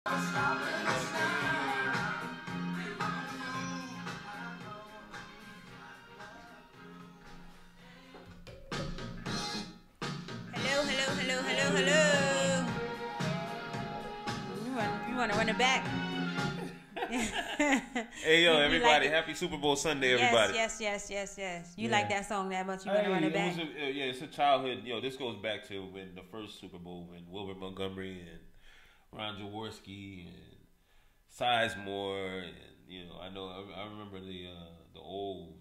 Hello. You want to run it back? Hey, yo, everybody. Like Happy Super Bowl Sunday, everybody. Yes. You like that song that much? You want to run it back? It's a childhood. This goes back to when the first Super Bowl, when Wilbert Montgomery and Ron Jaworski and Sizemore, and I remember the old.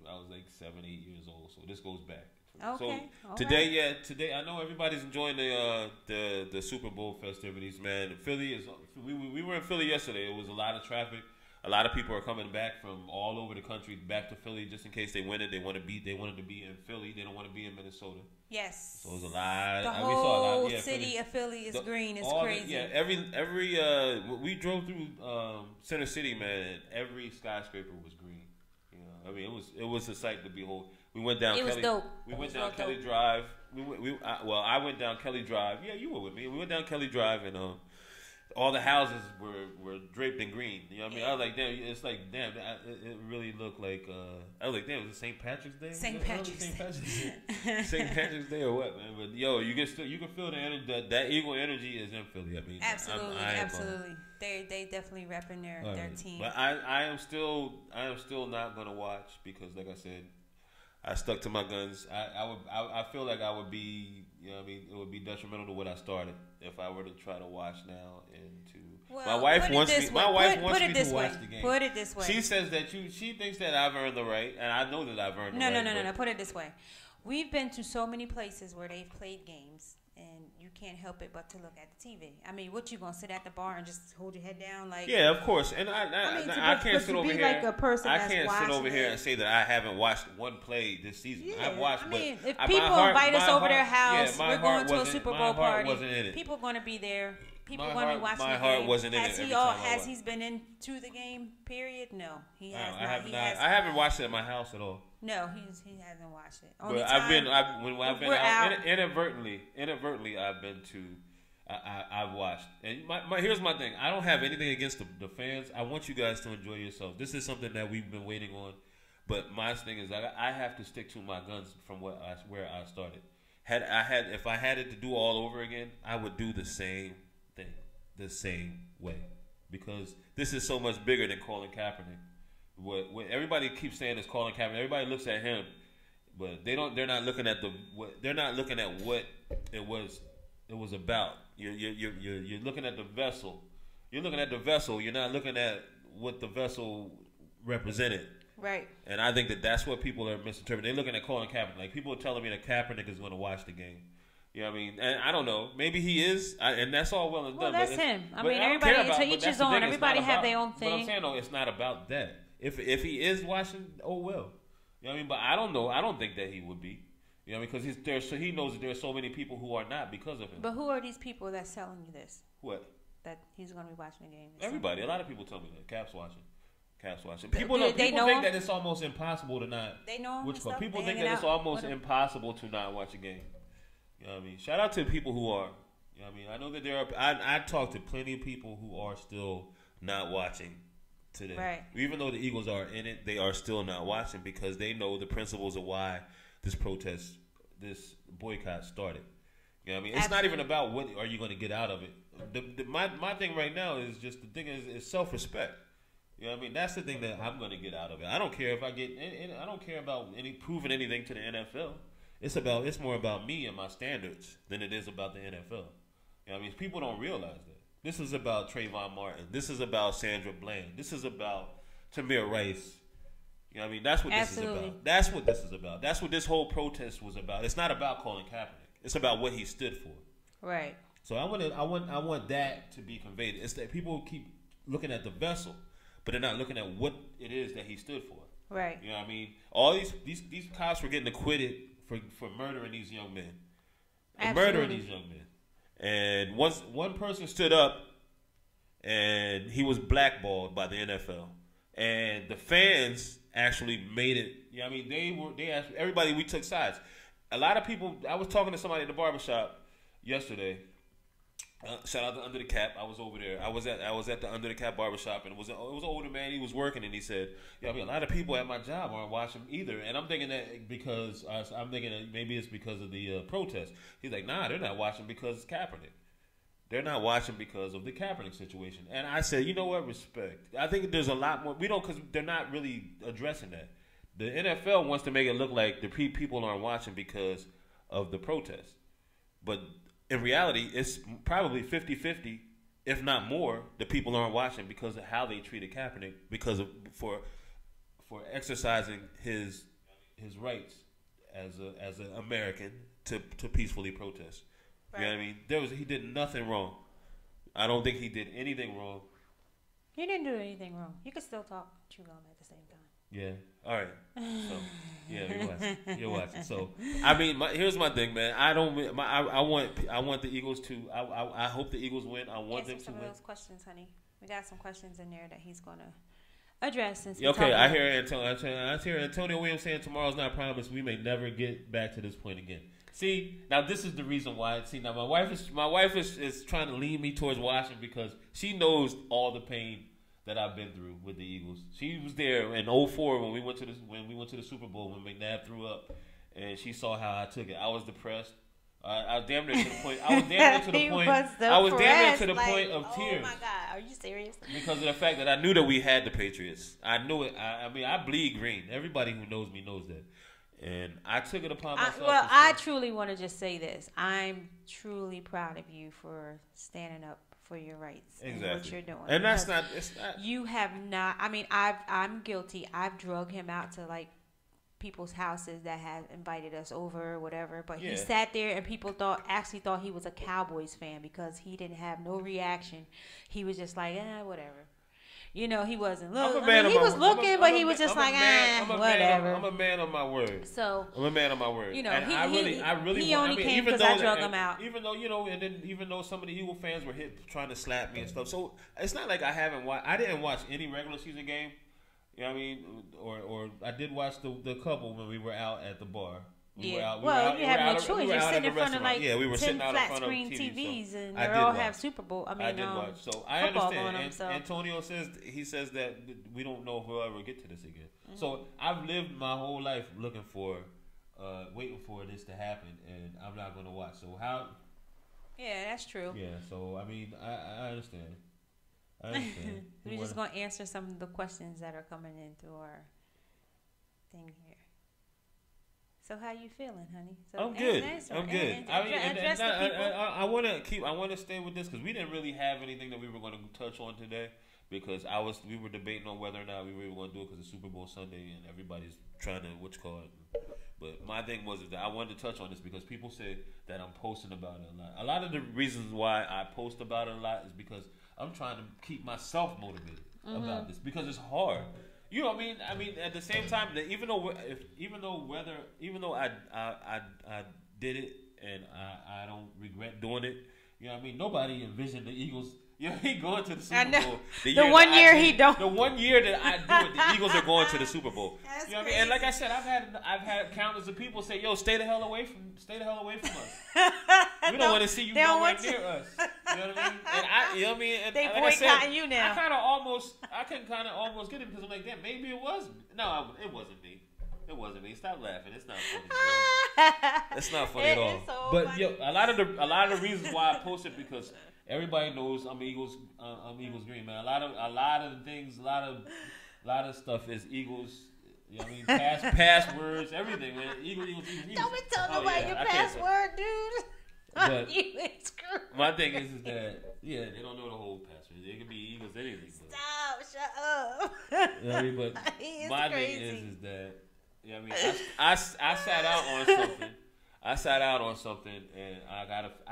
I was like 7, 8 years old, so this goes back. Okay. So today I know everybody's enjoying the Super Bowl festivities, man. Philly is we were in Philly yesterday. It was a lot of traffic. A lot of people are coming back from all over the country back to Philly just in case they win it. They wanted to be in Philly. They don't want to be in Minnesota. Yes. So it was a lot. The whole city of Philly is green. It's crazy. Every we drove through Center City, man. And every skyscraper was green. It was a sight to behold. We went down. It was dope. We went down Kelly Drive. I went down Kelly Drive. Yeah, you were with me. We went down Kelly Drive, and all the houses were draped in green. You know what I mean? I was like, damn. It's like, damn. It really looked like. I was like, damn. Was it St. Patrick's Day? St. Patrick's Day or what, man? But yo, you can feel the energy. That Eagle energy is in Philly. I mean, absolutely. They definitely repping their team. But I am still not gonna watch because, like I said, I stuck to my guns. I feel like I would be, it would be detrimental to what I started if I were to try to watch now. My wife wants me to watch the game. Put it this way. She says that she thinks that I've earned the right, and I know that I've earned the right. No. Put it this way. We've been to so many places where they've played games, and you can't help it but to look at the TV. I mean, what you gonna sit at the bar and just hold your head down like? Yeah, of course. And I can't sit over here. Like a person I can't sit over here and say that I haven't watched one play this season. Yeah, I've watched. If people invite us over their house, we're going to a Super Bowl party. People going to be there. People going to be watching. My heart wasn't in it. Has he been into the game? Period. No, he has not. I haven't watched it at my house at all. No, he hasn't watched it. But I've been out inadvertently. I've been to. I've watched. And here's my thing. I don't have anything against the fans. I want you guys to enjoy yourself. This is something that we've been waiting on. But my thing is I have to stick to my guns from where I started. If I had it to do all over again, I would do the same thing, the same way, because this is so much bigger than Colin Kaepernick. What everybody keeps saying is Colin Kaepernick. Everybody looks at him, but they're not looking at what it was about. You're looking at the vessel. You're looking at the vessel. You're not looking at what the vessel represented. Right. And I think that's what people are misinterpreting. They're looking at Colin Kaepernick. Like, people are telling me that Kaepernick is going to watch the game. You know what I mean? And I don't know. Maybe he is, and that's all well and done. Well, that's him. I mean, everybody, to each his own. Everybody have their own thing. But I'm saying, though, it's not about that. If he is watching, oh well. You know what I mean? But I don't know. I don't think that he would be. You know what I mean? Because he knows that there's so many people who are not because of him. But who are these people that's telling you this? What? That he's going to be watching the game. Everybody. A lot of people tell me that. Caps watching. People think that it's almost impossible to not. They know him. People think that it's almost impossible to not watch a game. You know what I mean? Shout out to people who are. You know what I mean? I know that there are. I talk to plenty of people who are still not watching today. Right. Even though the Eagles are in it, they are still not watching because they know the principles of why this boycott started. You know what I mean? It's not even about what are you going to get out of it. My thing right now is just the thing is self-respect. You know what I mean? That's the thing that I'm going to get out of it. I don't care if I get. I don't care about proving anything to the NFL. It's more about me and my standards than it is about the NFL. You know what I mean? People don't realize that. This is about Trayvon Martin. This is about Sandra Bland. This is about Tamir Rice. You know what I mean? That's what this is about. That's what this is about. That's what this whole protest was about. It's not about Colin Kaepernick. It's about what he stood for. Right. So I want that to be conveyed. It's that people keep looking at the vessel, but they're not looking at what it is that he stood for. Right. You know what I mean? All these cops were getting acquitted for murdering these young men. Murdering these young men. And once one person stood up and he was blackballed by the NFL. And the fans actually made it. You know what I mean? They asked everybody, we took sides. A lot of people, I was talking to somebody at the barbershop yesterday, Shout out to Under the Cap. I was over there. I was at the Under the Cap barbershop, and it was an older man. He was working, and he said, "Yeah, I mean, a lot of people at my job aren't watching either." And I'm thinking that because I'm thinking that maybe it's because of the protest. He's like, "Nah, they're not watching because it's Kaepernick. They're not watching because of the Kaepernick situation." And I said, "You know what? Respect. I think there's a lot more. We don't because they're not really addressing that. The NFL wants to make it look like the people aren't watching because of the protest, but." In reality, it's probably 50-50, if not more, the people aren't watching because of how they treated Kaepernick for exercising his rights as an American to peacefully protest. Right. You know what I mean? He did nothing wrong. I don't think he did anything wrong. He didn't do anything wrong. You could still talk chew gum at the same time. Yeah. All right. So, yeah, you're watching. So, I mean, here's my thing, man. I want the Eagles to. I hope the Eagles win. I want them to win. Some of those questions, honey. We got some questions in there that he's gonna address. Since okay, I hear Antonio Williams saying tomorrow's not promised. We may never get back to this point again. See, now this is the reason why. See, now my wife is trying to lead me towards Washington because she knows all the pain that I've been through with the Eagles. She was there in 2004 when we went to the Super Bowl when McNabb threw up, and she saw how I took it. I was depressed. I was damn near to the point. I was damn near to the point. I was damn near to the point of tears. Oh my God, are you serious? Because of the fact that I knew that we had the Patriots. I knew it. I mean, I bleed green. Everybody who knows me knows that. And I took it upon myself. I truly want to just say this. I'm truly proud of you for standing up for your rights and what you're doing. And it's not. You have not. I mean, I'm guilty. I've drug him out to like people's houses that have invited us over or whatever. But he sat there and people actually thought he was a Cowboys fan because he didn't have no reaction. He was just like, whatever. You know, he wasn't looking. He was looking, but he was just like, whatever. I'm a man of my word. So I'm a man of my word. You know, and I really he only came because I drug him out. Even though even though some of the Eagle fans were trying to slap me and stuff. So it's not like I haven't watched. I didn't watch any regular season game. You know what I mean? Or I did watch the couple when we were out at the bar. You have no choice. You're sitting in front of like we were 10 flat screen TVs, and they all have Super Bowl. I did watch. So I understand. Antonio says that we don't know if we'll ever get to this again. Mm-hmm. So I've lived my whole life looking for, waiting for this to happen, and I'm not going to watch. So how? Yeah, that's true. Yeah. So I mean, I understand. We're just going to answer some of the questions that are coming in through our thing here. So how you feeling, honey? So I'm good. I want to stay with this because we didn't really have anything that we were going to touch on today because we were debating on whether or not we were going to do it because it's Super Bowl Sunday and everybody's trying to But my thing was that I wanted to touch on this because people say that I'm posting about it a lot. A lot of the reasons why I post about it a lot is because I'm trying to keep myself motivated about this because it's hard. You know what I mean? I mean, at the same time, that even though I did it and I don't regret doing it, you know what I mean? Nobody envisioned the Eagles. You know, he going to the Super Bowl. The 1 year he don't. The 1 year that I do it, the Eagles are going to the Super Bowl. That's you know what crazy. I mean? And like I said, I've had countless of people say, "Yo, stay the hell away from us. We don't want to see you nowhere near us." You know what I mean? And you know what I mean? And they like boycotting you now. I can kind of almost get it because I'm like, damn, maybe it was. No, it wasn't me. It wasn't me. Stop laughing. It's not funny. It's not funny at all. So but funny. Yo, a lot of the reasons why I posted because everybody knows I'm Eagles green, man. A lot of the things, a lot of stuff is Eagles. You know what I mean? Passwords, everything, man. Eagles. Don't be telling about your password, dude. But you ain't screwed. My thing is that they don't know the whole password. It could be Eagles anything. Stop! Shut up. You know what I mean? But my crazy. thing is that you know what I mean. I sat out on something. I sat out on something, and I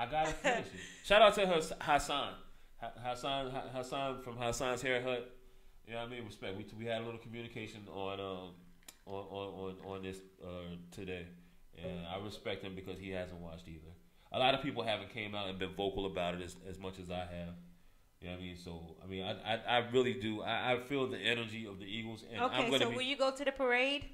gotta finish it. Shout out to Hassan from Hassan's Hair Hut. You know what I mean? Respect. We had a little communication on this today, and I respect him because he hasn't watched either. A lot of people haven't came out and been vocal about it as much as I have. You know what I mean? So I mean, I really do. I feel the energy of the Eagles, and okay. So will you go to the parade?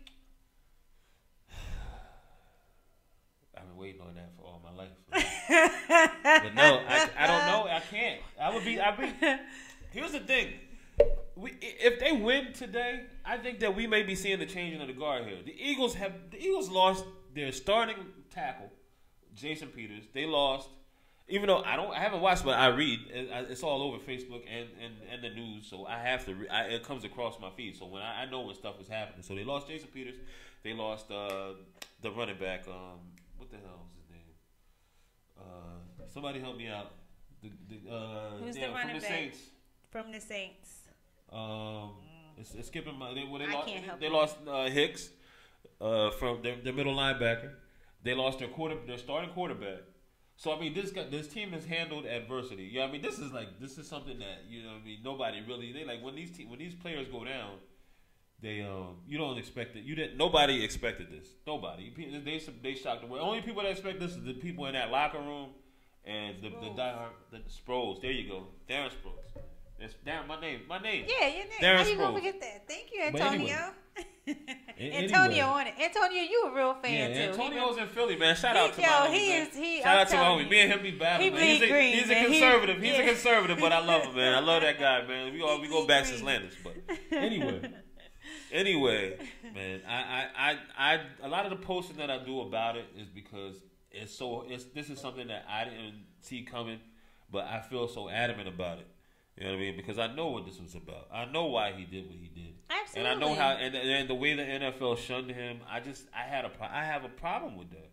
I've been waiting on that for all my life. But no, I don't know. I can't. Here's the thing. If they win today, I think that we may be seeing the changing of the guard here. The Eagles lost their starting tackle, Jason Peters. They lost, even though I haven't watched, but I read. It's all over Facebook and the news, so I have to. It comes across my feed, so when I know when stuff is happening. So they lost Jason Peters. They lost the running back. What the hell is his name? Somebody help me out. Who's the running back? Saints. From the Saints. It's skipping my. They lost Hicks from their middle linebacker. They lost their starting quarterback. So I mean, this team has handled adversity. You know what I mean? This is something that nobody really when these players go down, they you don't expect it. Nobody expected this. Nobody. They shocked the world. Only people that expect this is the people in that locker room and the diehard Sproles. There you go, Darren Sproles. That's Darren, my name. Yeah, your name. Darren How you gonna forget that? Thank you, Antonio. Antonio on it. Antonio, you a real fan too. Antonio's in Philly, man. Shout out to my homie. Shout out to my homie. Me and him be battling. He's a conservative. He's a conservative, but I love him, man. I love that guy, man. We go back since Landis, but anyway, man. I a lot of the posting that I do about it is because this is something that I didn't see coming, but I feel so adamant about it. You know what I mean? Because I know what this was about. I know why he did what he did. Absolutely. And I know how, and the way the NFL shunned him. I have a problem with that.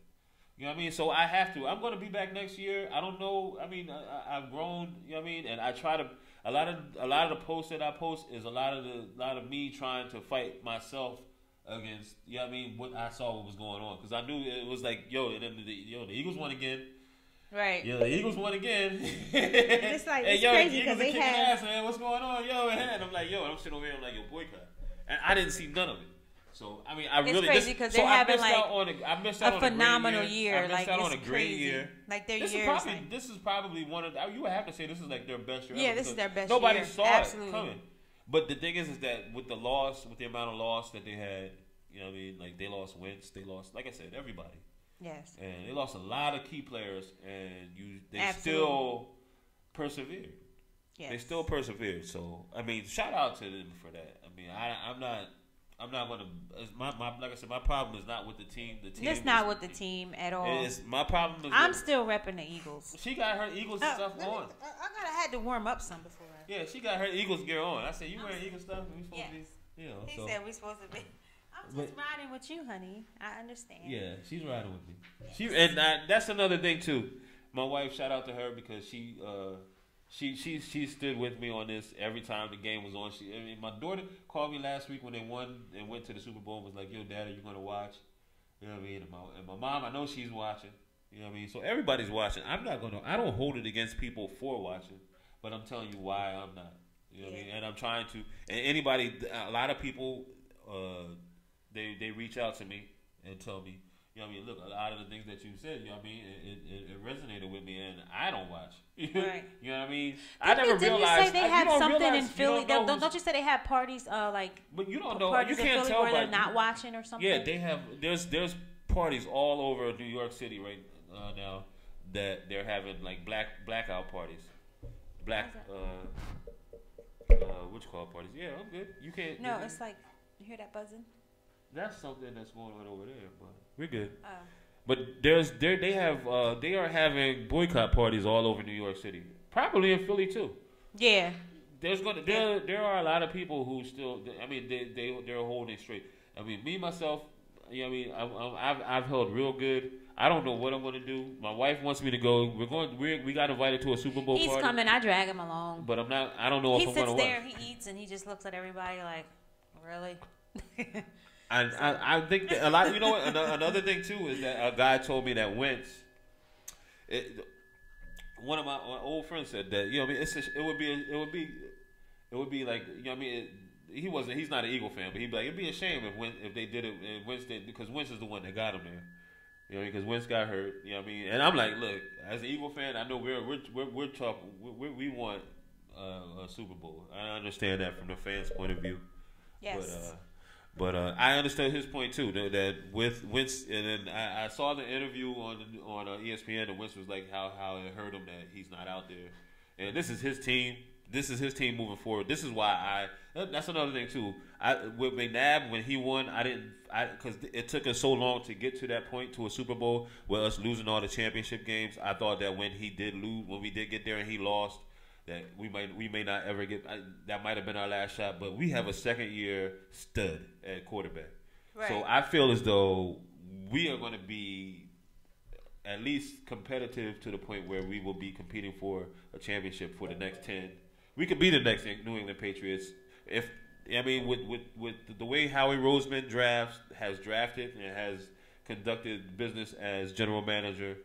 You know what I mean? So I have to. I'm going to be back next year. I don't know. I mean, I've grown. You know what I mean? And I try to. A lot of the posts that I post is a lot of me trying to fight myself against. You know what I mean? What I saw what was going on, because I knew it was like, the Eagles won again. Right. Yeah, the Eagles won again. It's like, it's crazy because they had ass, man. What's going on, and I'm like, I'm sitting over here, I'm like, boycott, and I didn't see none of it. So I mean, it's crazy because they're having a phenomenal year. I missed out on a great year. Like their year. This is probably one of. You would have to say this is like their best year. Yeah, this is their best year. Nobody year. saw it coming. But the thing is that with the amount of loss that they had, you know what I mean? Like they lost Wentz, they lost, like I said, everybody. Yes. And they lost a lot of key players, and they still persevered. Yes. They still persevered. So I mean, shout out to them for that. I mean, I'm not gonna. Like I said, my problem is not with the team. The team. It's not with the team at all. It's my problem. I'm still repping the Eagles. She got her Eagles stuff on. I had to warm up some before. Yeah, she got her Eagles gear on. I said, you wearing Eagles stuff? We supposed to be, He said we supposed to be. I'm just riding with you, honey. I understand. Yeah, she's riding with me. Yes. That's another thing too. My wife, shout out to her because she stood with me on this every time the game was on. My daughter called me last week when they won and went to the Super Bowl and was like, "Yo, Dad, are you gonna watch?" You know what I mean? And my mom, I know she's watching. You know what I mean? So everybody's watching. I don't hold it against people for watching, but I'm telling you why I'm not. You know what I mean? And I'm trying to. And a lot of people. They reach out to me and tell me, you know what I mean, look, a lot of the things that you said, you know what I mean, it resonated with me, and I don't watch. Right. You know what I mean? I never realized. You say they have something in Philly? Don't you say they have parties like? But you don't know. You can't tell where they're not watching or something. Yeah, they have. There's parties all over New York City right now that they're having like blackout parties, what you call parties? Yeah, I'm good. You can't. No, it's like you hear that buzzing. That's something that's going on over there, but we're good. But they are having boycott parties all over New York City, probably in Philly too. Yeah. There are a lot of people who still. I mean, they're holding straight. I mean, me myself. You know what I mean? I've held real good. I don't know what I'm going to do. My wife wants me to go. We got invited to a Super Bowl party. He's coming. I drag him along. But I'm not. I don't know if I'm going to watch. He sits there. He eats and he just looks at everybody like, really. I think that a lot. You know what? Another thing too is that a guy told me that Wentz. One of my old friends said that, you know, it would be like, you know, what I mean, he's not an Eagle fan, but he'd be like, it'd be a shame if they did it and Wentz did, because Wentz is the one that got him there. You know, because Wentz got hurt. You know what I mean? And I'm like, look, as an Eagle fan, I know we're talking. We want a Super Bowl. I understand that from the fans' point of view. Yes. But I understood his point too. That with Wentz, and then I saw the interview on ESPN, and Wentz was like how it hurt him that he's not out there, and this is his team. This is his team moving forward. This is why that's another thing too. With McNabb when he won, because it took us so long to get to that point to a Super Bowl with us losing all the championship games. I thought that when he did lose, when we did get there and he lost, that we may not ever get. That might have been our last shot. But we have a second year stud at quarterback. Right. So I feel as though we are going to be at least competitive to the point where we will be competing for a championship for the next 10. We could be the next New England Patriots with the way Howie Roseman has drafted and has conducted business as general manager,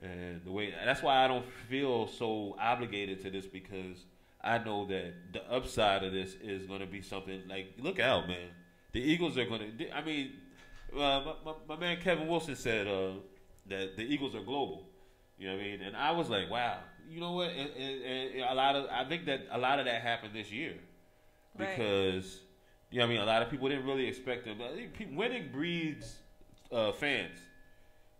and the way that's why I don't feel so obligated to this, because I know that the upside of this is going to be something like, look out, man. The Eagles are going to. I mean, my man Kevin Wilson said that the Eagles are global. You know what I mean? And I was like, wow. You know what? I think that a lot of that happened this year, because you know what I mean. A lot of people didn't really expect them. Winning breeds fans,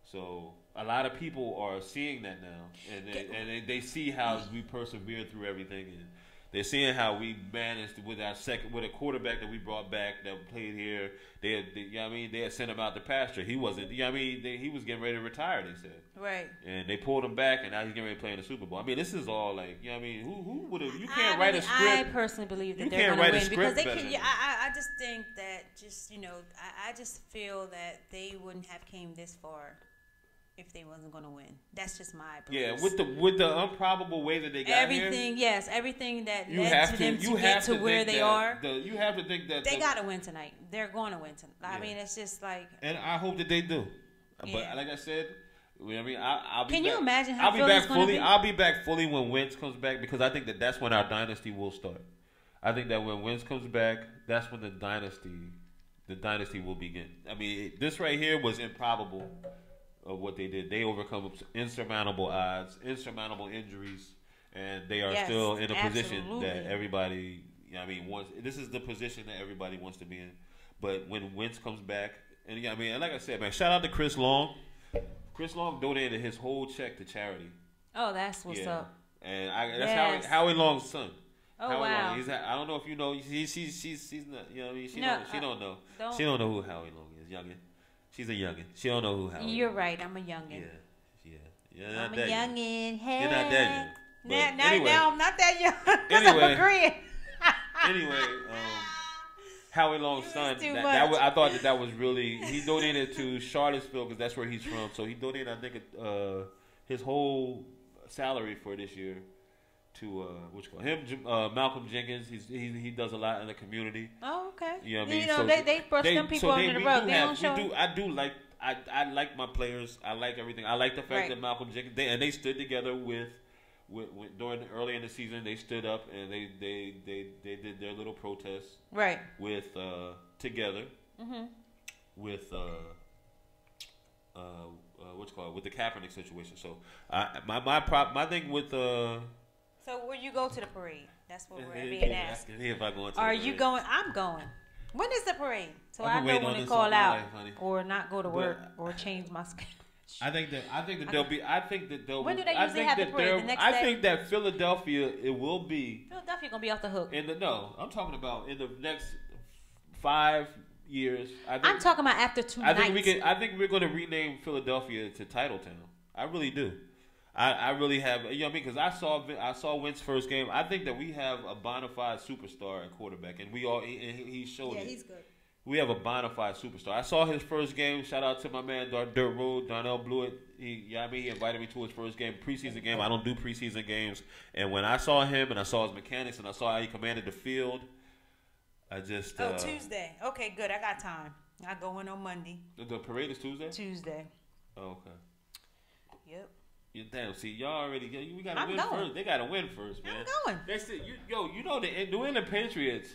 so a lot of people are seeing that now, and they see how we persevered through everything, and they're seeing how we managed with a quarterback that we brought back that played here. You know what I mean? They had sent him out to pasture. He wasn't. You know what I mean? He was getting ready to retire. They said. Right. And they pulled him back, and now he's getting ready to play in the Super Bowl. I mean, this is all like, you know what I mean? Who would have? You can't write a script. I personally believe that they're going to win because they can. Yeah, I just think that I just feel that they wouldn't have came this far if they wasn't going to win. That's just my belief. Yeah, with the improbable way that they got everything that led to them to get to where they are. You have to think that they got to win tonight. They're going to win tonight. Yeah. I mean, it's just like. And I hope that they do. Yeah. But like I said. You know what I mean? I'll be Can back. You imagine how Philly's going to be? I'll be back fully when Wentz comes back, because I think that's when our dynasty will start. I think that when Wentz comes back, that's when the dynasty will begin. I mean, this right here was improbable of what they did. They overcome insurmountable odds, insurmountable injuries, and they are still in a position that everybody, you know what I mean, wants. This is the position that everybody wants to be in. But when Wentz comes back, and you know what I mean, and like I said, man, shout out to Chris Long. Chris Long donated his whole check to charity. Oh, that's what's up. And that's Howie Long's son. Oh, Howie wow. Long. I don't know if you know. She's not. You know what I mean? She don't know. She don't know who Howie Long is. Youngin. She's a youngin. She don't know who Howie. You're right. I'm a youngin. Yeah. I'm a youngin. Hey. You're not that young. Now I'm not that young. Because I'm agreeing. Anyway. Howie Long's son. I thought that was really. He donated to Charlottesville because that's where he's from. So he donated, I think, his whole salary for this year to Malcolm Jenkins. He does a lot in the community. Oh, okay. You know what I mean? You know, they brush them people under the rug. I like my players. I like everything. I like the fact that Malcolm Jenkins they stood together with during early in the season. They stood up and they did their little protest with together with what's called with the Kaepernick situation. So my thing with So where you go to the parade? That's what we're being asked. If I go Are you going? I'm going. When is the parade? So I know when to call out or not go to work or change my schedule. I think that there'll be. I think that they'll. When do they usually have the parade? The next day? I think that Philadelphia will be. Philadelphia gonna be off the hook. I'm talking about in the next 5 years. I'm talking about after 2 nights. I think we're gonna rename Philadelphia to Titletown. I really do. I really have. You know what I mean? Because I saw Wentz's first game. I think that we have a bona fide superstar at quarterback, and he showed it. Yeah, he's good. We have a bona fide superstar. I saw his first game. Shout out to my man Dirt Road, Darnell Blewett. He invited me to his first game, preseason game. I don't do preseason games. And when I saw him and I saw his mechanics and I saw how he commanded the field, I just Tuesday. Okay, good. I got time. I go in on Monday. The parade is Tuesday? Tuesday. Oh, okay. Yep. Damn, see, y'all already we gotta win first. They gotta win first, man. I'm going. That's it. You know the New England Patriots.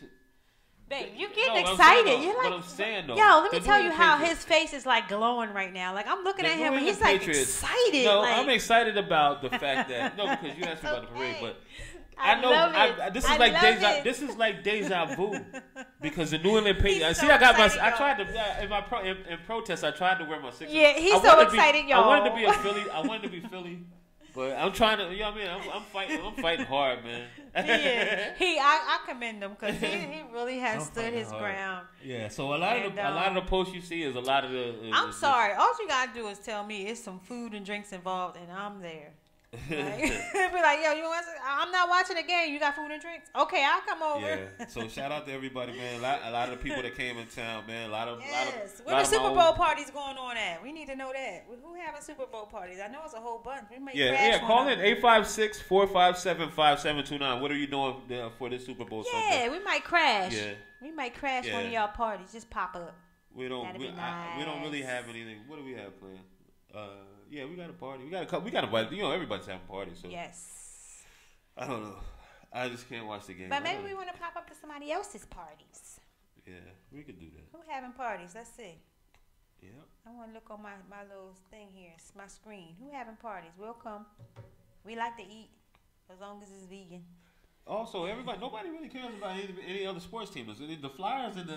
Babe, you're getting excited. You're like, what I'm saying though. Yo, let me tell you how his face is like glowing right now. Like I'm looking at him and he's like excited. No, like, I'm excited about the fact that because you asked me about the parade, but I know this is like deja vu. Because the New England Patriots. See, I got my. I tried to in protest. I tried to wear my Sixers. Yeah, he's so excited, y'all. I wanted to be a Philly. I wanted to be Philly. But I'm trying to, you know what I mean? I'm fighting. I'm fighting hard, man. I commend him because he really has stood his ground. Yeah. So a lot of the posts you see is a lot of the. I'm sorry. All you gotta do is tell me it's some food and drinks involved, and I'm there. Like, be like, yo, you want? I'm not watching the game. You got food and drinks? Okay, I'll come over. Yeah. So shout out to everybody, man. A lot of the people that came in town, man. A lot of where the Super Bowl parties going on at? We need to know that. Who having Super Bowl parties? I know it's a whole bunch. We might crash call in 856-457-5729. What are you doing for this Super Bowl Sunday? Yeah, we might crash. Yeah. We might crash one of y'all parties. Just pop up. We don't really have anything. What do we have planned? Yeah, we got a party. We got a, you know, everybody's having parties. So yes. I don't know. I just can't watch the game. But maybe we want to pop up to somebody else's parties. Yeah, we could do that. Who having parties? Let's see. Yeah. I want to look on my little thing here. It's my screen. Who having parties? We'll come. We like to eat as long as it's vegan. Also, nobody really cares about any other sports teams. The Flyers and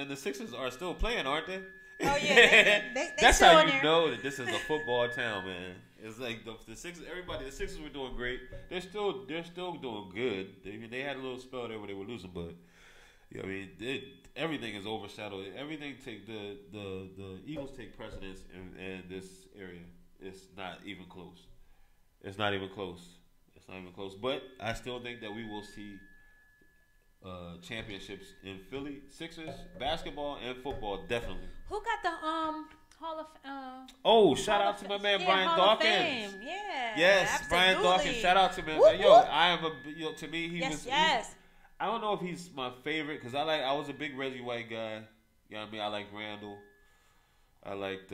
the Sixers are still playing, aren't they? Oh yeah, they that's how you know that this is a football town, man. It's like the Sixers. The Sixers were doing great. They're still doing good. They had a little spell there where they were losing, but yeah, I mean, everything is overshadowed. Everything the Eagles take precedence in this area. It's not even close. It's not even close. But I still think that we will see championships in Philly, Sixers, basketball and football, definitely. Who got the Hall of shout out to my man Brian Dawkins. Yeah. Yes, absolutely. Brian Dawkins. Shout out to him. Whoop, whoop. To me he was. Yes. I don't know if he's my favorite because I was a big Reggie White guy. You know what I mean? I like Randall. I liked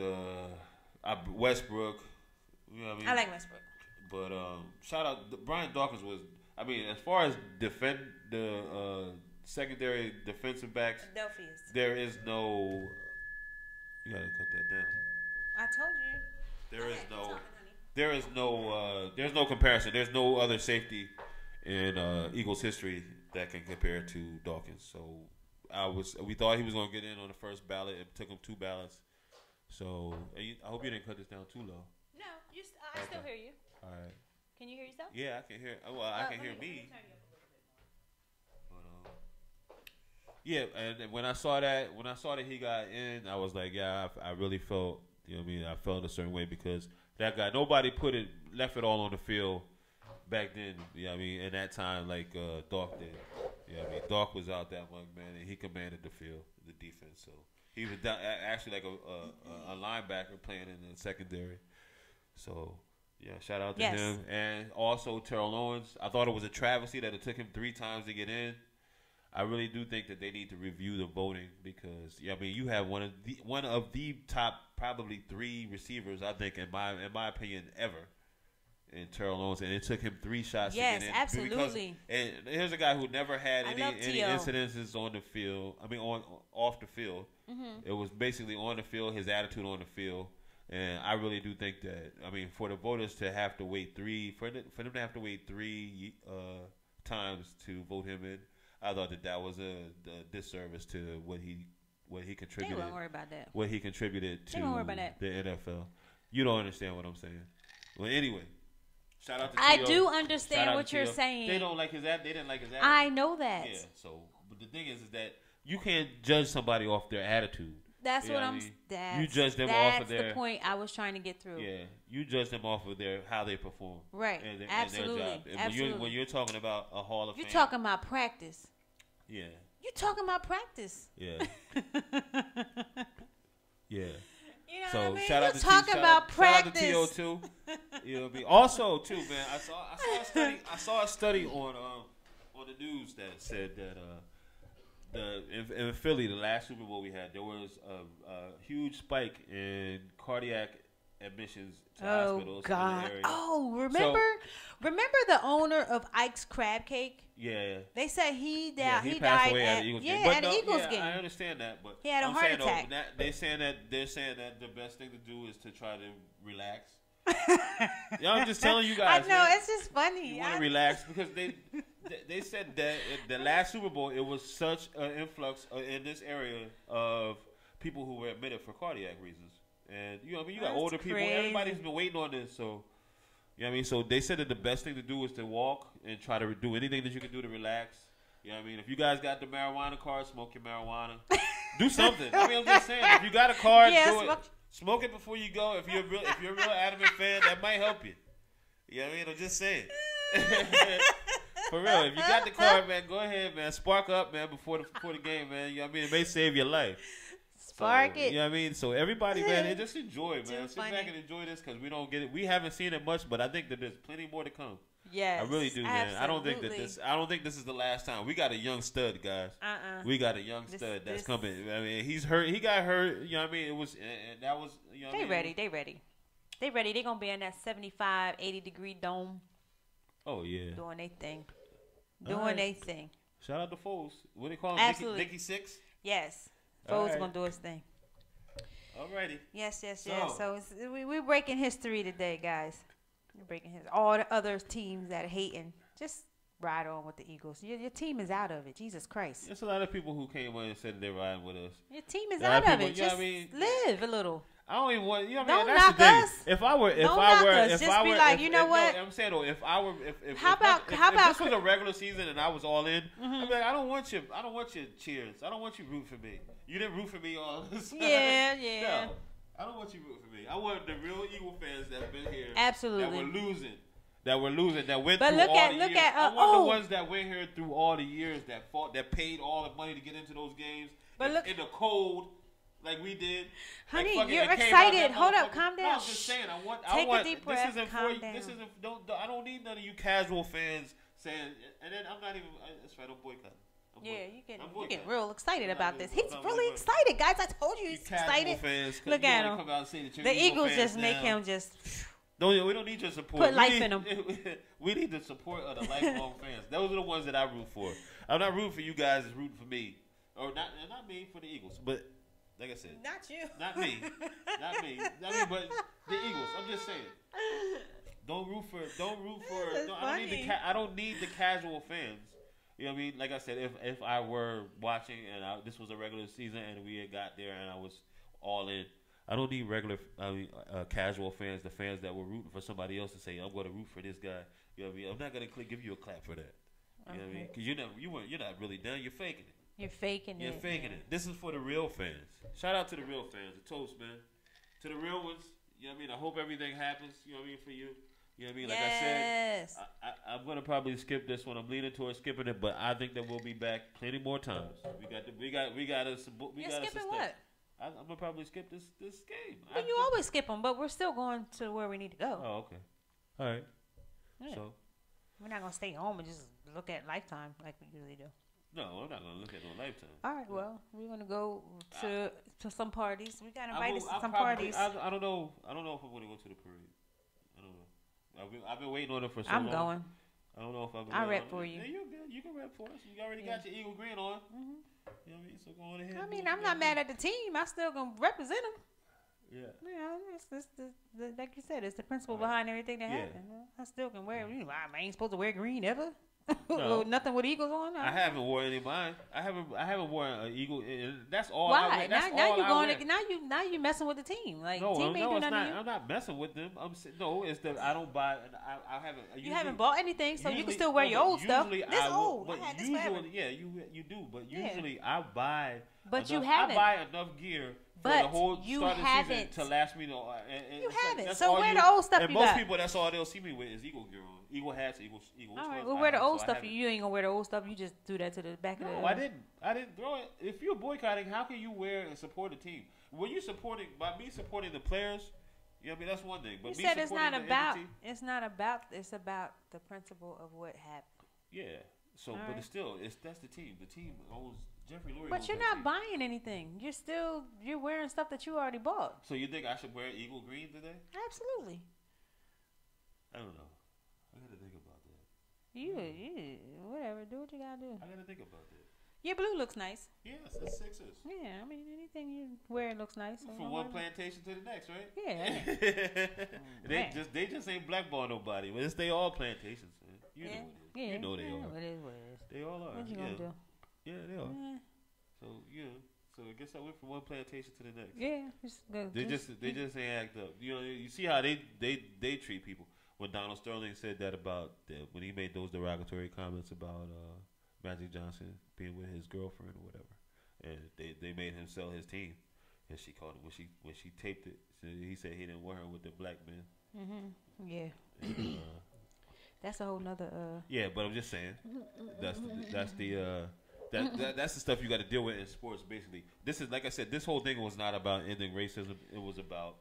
Westbrook. You know what I mean? I like Westbrook. But shout out Brian Dawkins was. I mean, as far as defend the secondary defensive backs, there is no. You gotta cut that down. I told you. There's no comparison. There's no other safety in Eagles history that can compare to Dawkins. So we thought he was gonna get in on the first ballot. It took him 2 ballots. So I hope you didn't cut this down too low. No, I still hear you. All right. Can you hear yourself? Yeah, I can hear. Well, I can hear me. Yeah, and when I saw that he got in, I was like, yeah, I really felt, you know what I mean, I felt a certain way because that guy, nobody left it all on the field back then, you know what I mean, in that time like Doc did. You know what I mean, Doc was out that much, man, and he commanded the field, the defense. So he was actually like a linebacker playing in the secondary. So yeah, shout out to him. And also Terrell Owens. I thought it was a travesty that it took him 3 times to get in. I really do think that they need to review the voting because I mean you have one of the top probably 3 receivers I think in my opinion ever in Terrell Owens, and it took him 3 shots to get in. Yes, absolutely. And here's a guy who never had any incidences on the field. I mean off the field. Mm-hmm. It was basically on the field, his attitude on the field. And I really do think that, I mean, for the voters to have to wait for them to have to wait 3 times to vote him in, I thought that was a disservice to what he contributed. They won't worry about that. What he contributed to the NFL. You don't understand what I'm saying. Well, anyway, shout out to T.O. I do understand what you're saying. They don't like his attitude. They didn't like his attitude. I know that. Yeah. So, but the thing is that you can't judge somebody off their attitude. That's what I'm. You judge them off of That's the point I was trying to get through. Yeah, you judge them off of how they perform. Right. Absolutely. And their job. And when you're talking about a Hall of Fame, you're talking about practice. Yeah. You're talking about practice. Yeah. Yeah. You know so what I mean? shout out to talking about practice. Shout out to T.O. too. You know what I mean? Also too, man. I saw a study on the news that said that. In Philly, the last Super Bowl we had, there was a huge spike in cardiac admissions to hospitals in the area. Oh, remember the owner of Ike's Crab Cake? Yeah. They said he died away at the Eagles game. At the Eagles game. I understand that, but he had a heart attack. They're saying that the best thing to do is to try to relax Yeah, I'm just telling you guys. I know, it's just funny. You want to relax because they said that the last Super Bowl, it was such an influx in this area of people who were admitted for cardiac reasons. And, you know, I mean, you got older people. Everybody's been waiting on this. So, you know what I mean? So they said that the best thing to do is to walk and try to do anything that you can do to relax. You know what I mean? If you guys got the marijuana card, smoke your marijuana. Do something. I mean, I'm just saying, if you got a card, do it. Smoke it before you go. If you're a real adamant fan, that might help you. You know what I mean? I'm just saying. For real, if you got the card, man, go ahead, man. Spark up, man, before the game, man. You know what I mean? It may save your life. Spark it. You know what I mean? So everybody, man, just enjoy, man. Sit back and enjoy this because we don't get it. We haven't seen it much, but I think that there's plenty more to come. Yes, I really do, man. Absolutely. I don't think this is the last time. We got a young stud, guys. We got a young stud that's coming. I mean, he's hurt. He got hurt. You know what I mean? It was, and that was. You know They ready. They gonna be in that 75, 80-degree dome. Oh yeah. Doing their thing. Shout out to Foles. What do they call him? Absolutely. Nicky Six. Yes. Foles gonna do his thing. Alrighty. Yes. So we're breaking history today, guys. We're breaking history. All the other teams that are hating, just ride on with the Eagles. Your team is out of it. Jesus Christ. There's a lot of people who came in and said they're riding with us. Your team is out of it. Just live a little. I don't even want. You know what I mean? Don't knock us. If I were, just be like, you know what? I'm saying though, if if this was a regular season and I was all in, I'd be like, I don't want your cheers. I don't want you root for me. You didn't root for me all this. Yeah. No, I don't want you root for me. I want the real Eagle fans that have been here. Absolutely. That were losing. That went through all the years. I want the ones that went here through all the years that fought, that paid all the money to get into those games. But in the cold. Like we did, honey. You're excited. Hold up, calm down. No, I'm just saying. Take a deep breath. Calm down. I don't need none of you casual fans saying. And then I'm not even. That's right. I'm boycotting. You get real excited about this. He's really excited, guys. I told you he's excited. Fans, look at him. The Eagles just make him just. We don't need your support. Put life in them. We need the support of the lifelong fans. Those are the ones that I root for. I'm not rooting for you guys. It's rooting for me, or not me for the Eagles, but. Like I said, not you, not me, but the Eagles. I'm just saying, don't root for. I don't need the casual fans. You know what I mean? Like I said, if I were watching and this was a regular season and we had got there and I was all in, I don't need casual fans. The fans that were rooting for somebody else to say I'm going to root for this guy. You know what I mean? I'm not going to give you a clap for that. You know what I mean? Because you're not really done. You're faking it. You're faking it. This is for the real fans. Shout out to the real fans. A toast, man. To the real ones. You know what I mean? I hope everything happens. You know what I mean? For you. You know what I mean? Like I said, I'm going to probably skip this one. I'm leaning towards skipping it, but I think that we'll be back plenty more times. We got skipping what? I'm going to probably skip this game. But you always skip them, but we're still going to where we need to go. Oh, okay. All right. Yeah. So we're not going to stay home and just look at Lifetime like we usually do. No, I'm not going to look at no Lifetime. All right, well, we're going to go to some parties. We got invited to some parties. I don't know if I'm going to go to the parade. I don't know. I've been waiting on it for so long. I'm going. I don't know if I'll rep for you. Yeah, you can rep for us. You already got your Eagle green on. Mm-hmm. You know what I mean? So go on ahead. I mean, I'm not mad at the team. I still going to represent them. Yeah. Yeah, like you said, it's the principle behind everything that happened. I still can wear. I ain't supposed to wear green ever. No. Nothing with Eagles on. I haven't worn any of mine. I haven't worn an Eagle. That's all. Why? Now you messing with the team. Like team ain't doing nothing to you. I'm not messing with them. It's that I don't buy. I haven't. You haven't bought anything, so you can still wear your old stuff. This old. But usually, you do. But usually, I buy. But you haven't. I buy enough gear. For the whole start of the season to last me. You haven't. So wear the old stuff. And most people, that's all they'll see me with is Eagle gear on. Eagle hats, Eagle. All right, we'll wear the old stuff. You ain't gonna wear the old stuff. You just do that to the back of the. No, I didn't throw it. If you're boycotting, how can you wear and support the team? When you supporting by me supporting the players, you know what I mean, that's one thing. But you me said it's not about. Entity, it's not about. It's about the principle of what happened. Yeah. So, but it's still, that's the team. The team owns. Jeffrey Lurie. But you're not buying anything. You're wearing stuff that you already bought. So you think I should wear Eagle green today? Absolutely. I don't know. I gotta think about that. You whatever. Do what you gotta do. I gotta think about that. Yeah, blue looks nice. Yes, it's Sixers. Yeah, I mean anything you wear looks nice. So from one plantation to the next, right? Yeah. they just ain't blackball nobody. But it's they all plantations. Man. You know what it is. Yeah. You know they are. It is what it is. They all are. What you gonna do? Yeah, they are. Yeah. So so I guess I went from one plantation to the next. Yeah, just go. They just ain't act up. You know, you see how they treat people. When Donald Sterling said that about when he made those derogatory comments about Magic Johnson being with his girlfriend or whatever, and they made him sell his team, and she called him when she taped it. He said he didn't want her with the black men. Mm-hmm. Yeah. And, that's a whole nother. Yeah, but I'm just saying that's the stuff you got to deal with in sports. Basically, this is like I said. This whole thing was not about ending racism. It was about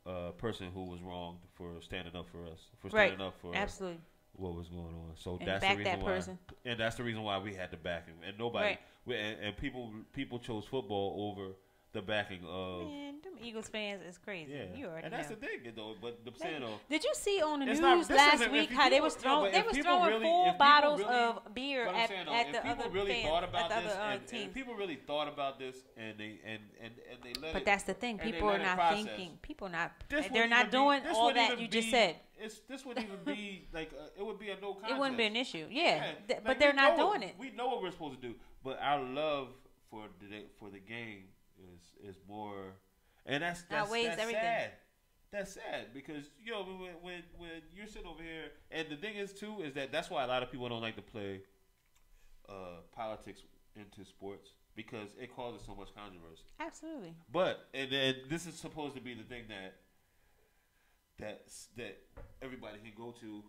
a person who was wronged for standing up for us, for standing up for absolutely what was going on. So and that's back the reason that why, person. and that's the reason why we had to back him. And nobody, and people chose football over the backing of. Man, them Eagles fans is crazy. Yeah, you already and that's know. the thing, though. But I'm saying though, did you see on the news last week how they was throwing full bottles of beer at the other teams? If people really thought about this and they let but it, that's the thing. People are not thinking. People not. They're not be, doing all that you just said. This wouldn't even be like it would be a no contest. It wouldn't be an issue. Yeah, like but they're not doing it. We know what we're supposed to do, but our love for the game is more, and that's everything. sad. That's sad because when you're sitting over here, and the thing is too is that's why a lot of people don't like to play politics into sports because it causes so much controversy. Absolutely. But and then this is supposed to be the thing that everybody can go to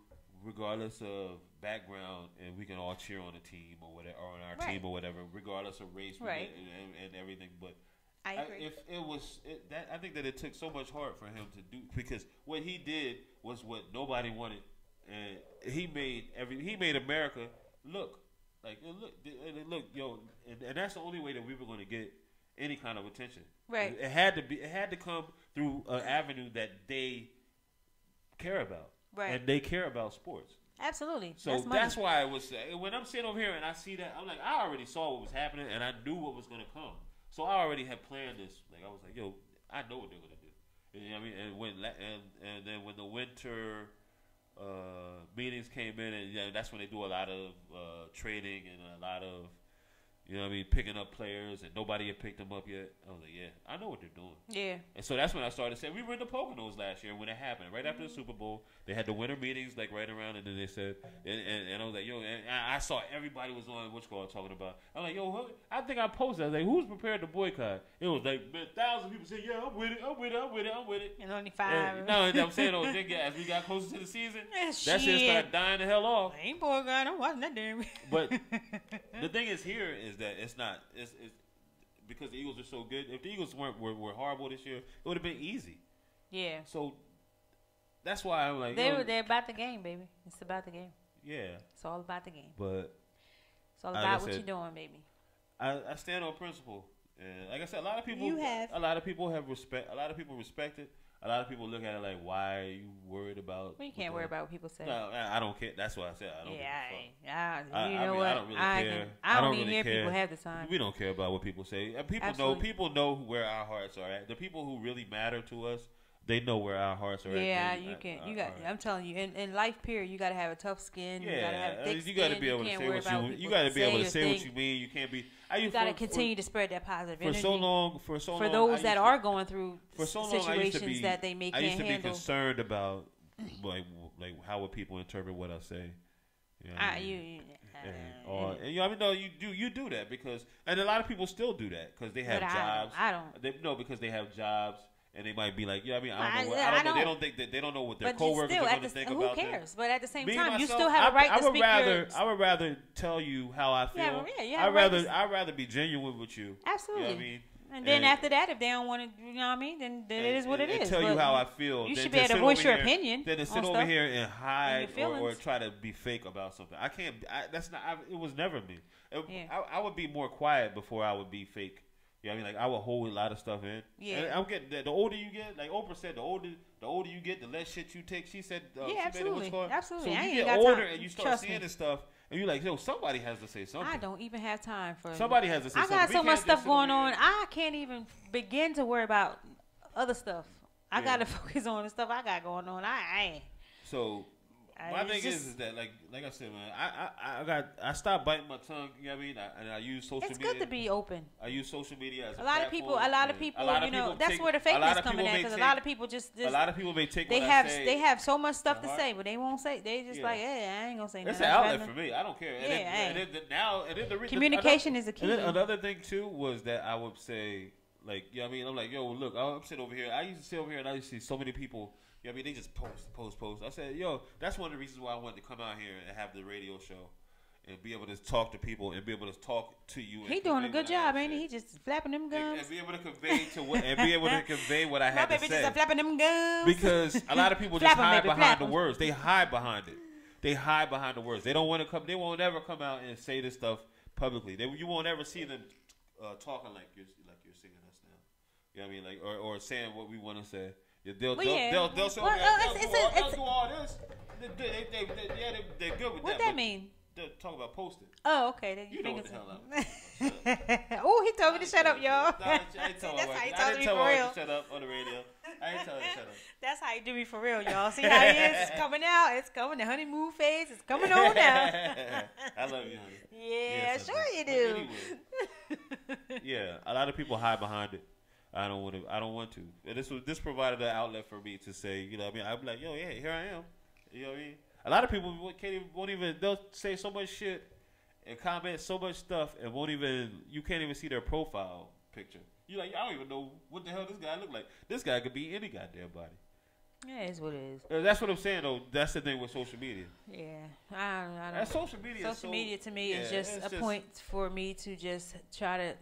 regardless of background, and we can all cheer on a team or whatever, or on our team or whatever, regardless of race and everything. But I agree. I think that it took so much heart for him to do, because what he did was what nobody wanted, and he made America look like and that's the only way that we were going to get any kind of attention. Right. It had to come through an avenue that they care about. Right. And they care about sports. Absolutely. So that's why I was when I'm sitting over here and I see that, I'm like, I already saw what was happening and I knew what was gonna come. So I already had planned this. Like I was like, yo, I know what they're gonna do. You know what I mean? And then when the winter meetings came in, and that's when they do a lot of trading and a lot of, you know what I mean, picking up players, and nobody had picked them up yet. I was like, yeah, I know what they're doing. Yeah. And so that's when I started saying, we were in the Poconos last year when it happened. Right after the Super Bowl, they had the winter meetings like right around, and then they said, and I was like, yo, and I saw everybody was on talking about. I'm like, yo, I think I posted. I was like, who's prepared to boycott? It was like 1,000 people said, yeah, I'm with it. And only 5. No, I'm saying, as we got closer to the season, that shit started dying the hell off. I ain't boycott. I'm watching that damn. But the thing is here is that it's not. It's because the Eagles are so good. If the Eagles were horrible this year, it would have been easy. Yeah. So that's why I'm like they're about the game, baby. It's about the game. Yeah. It's all about the game. But it's all about what you're doing, baby. I stand on principle, and like I said, a lot of people have respect. A lot of people respect it. A lot of people look at it like, why are you worried about? Well, you can't worry about what people say. No, I don't care. That's what I said. I don't you know what? I don't really care. I don't even hear people half the time. We don't care about what people say. People know where our hearts are at. The people who really matter to us, they know where our hearts are at. Yeah, I'm telling you, in life period, you got to have a tough skin. Yeah, you got to have thick skin. You got to be able to say what you. You got to be able to say what you mean. You can't be. You got to continue to spread that positive energy. For those that are going through situations that they may can't handle. I used to be concerned about like how would people interpret what I say. You know you do that because, and a lot of people still do that because they have jobs. I don't. Because they have jobs. And they might be like, I don't know. They don't know what their coworkers are going to think about. Who cares? But at the same time, you still have a right to speak. I would rather tell you how I feel. I'd rather be genuine with you. Absolutely. You know what I mean? And then after that, if they don't want to, you know what I mean, then it is what it is. Tell you how I feel. You should be able to voice your opinion. Then to sit over here and hide or try to be fake about something. I can't. That's not. It was never me. I would be more quiet before I would be fake. You know what I mean? Like, I would hold a lot of stuff in. Yeah. And I'm getting the older you get, like Oprah said, the older you get, the less shit you take. She said, absolutely. Absolutely. So you get older and you start seeing this stuff, And you're like, yo, somebody has to say something. I don't even have time for somebody has to say something. I got so much stuff going on. I can't even begin to worry about other stuff. I gotta focus on the stuff I got going on. I ain't. So my thing is that like I said, man, I stopped biting my tongue. You know what I mean? And I use social media. It's good to be open. I use social media as a lot of people. You know, that's where the fakeness coming in, because a lot of people just. A lot of people may take. They have so much stuff to say, but they won't say. They just like, hey, I ain't gonna say nothing. It's an outlet for me. I don't care. Communication is a key. And then another thing too was that I would say, like, you know what I mean? I'm like, yo, look, I'm sitting over here. I used to sit over here and I used to see so many people. You know what I mean? They just post. I said, yo, that's one of the reasons why I wanted to come out here and have the radio show and be able to talk to people and be able to talk to you. He doing a good job, ain't he? He just flapping them gums. And be able to convey what I had to say. Just flapping them gums. Because a lot of people just hide behind the words. They hide behind it. They hide behind the words. They don't want to come. They won't ever come out and say this stuff publicly. You won't ever see them talking like you're singing us now. You know what I mean? Like or saying what we want to say. They'll say, they'll do all this. They're good with that. What that mean? They'll talk about posting. Oh, okay. You know what the hell I'm Oh, he told me to shut up, y'all. I didn't tell her to shut up on the radio. I didn't tell her to shut up. That's how you do me for real, y'all. See how he is? It's coming out. It's coming. The honeymoon phase is coming on now. I love you, honey. Yeah, sure you do. Anyway, yeah, a lot of people hide behind it. I don't want to. And this provided an outlet for me to say, you know what I mean? I'd be like, yo, yeah, here I am. You know what I mean? A lot of people they'll say so much shit and comment so much stuff and you can't even see their profile picture. You're like, I don't even know what the hell this guy look like. This guy could be any goddamn body. Yeah, it's what it is. That's what I'm saying, though. That's the thing with social media. Yeah, I don't. That social media. Social media to me is just a point for me to just try to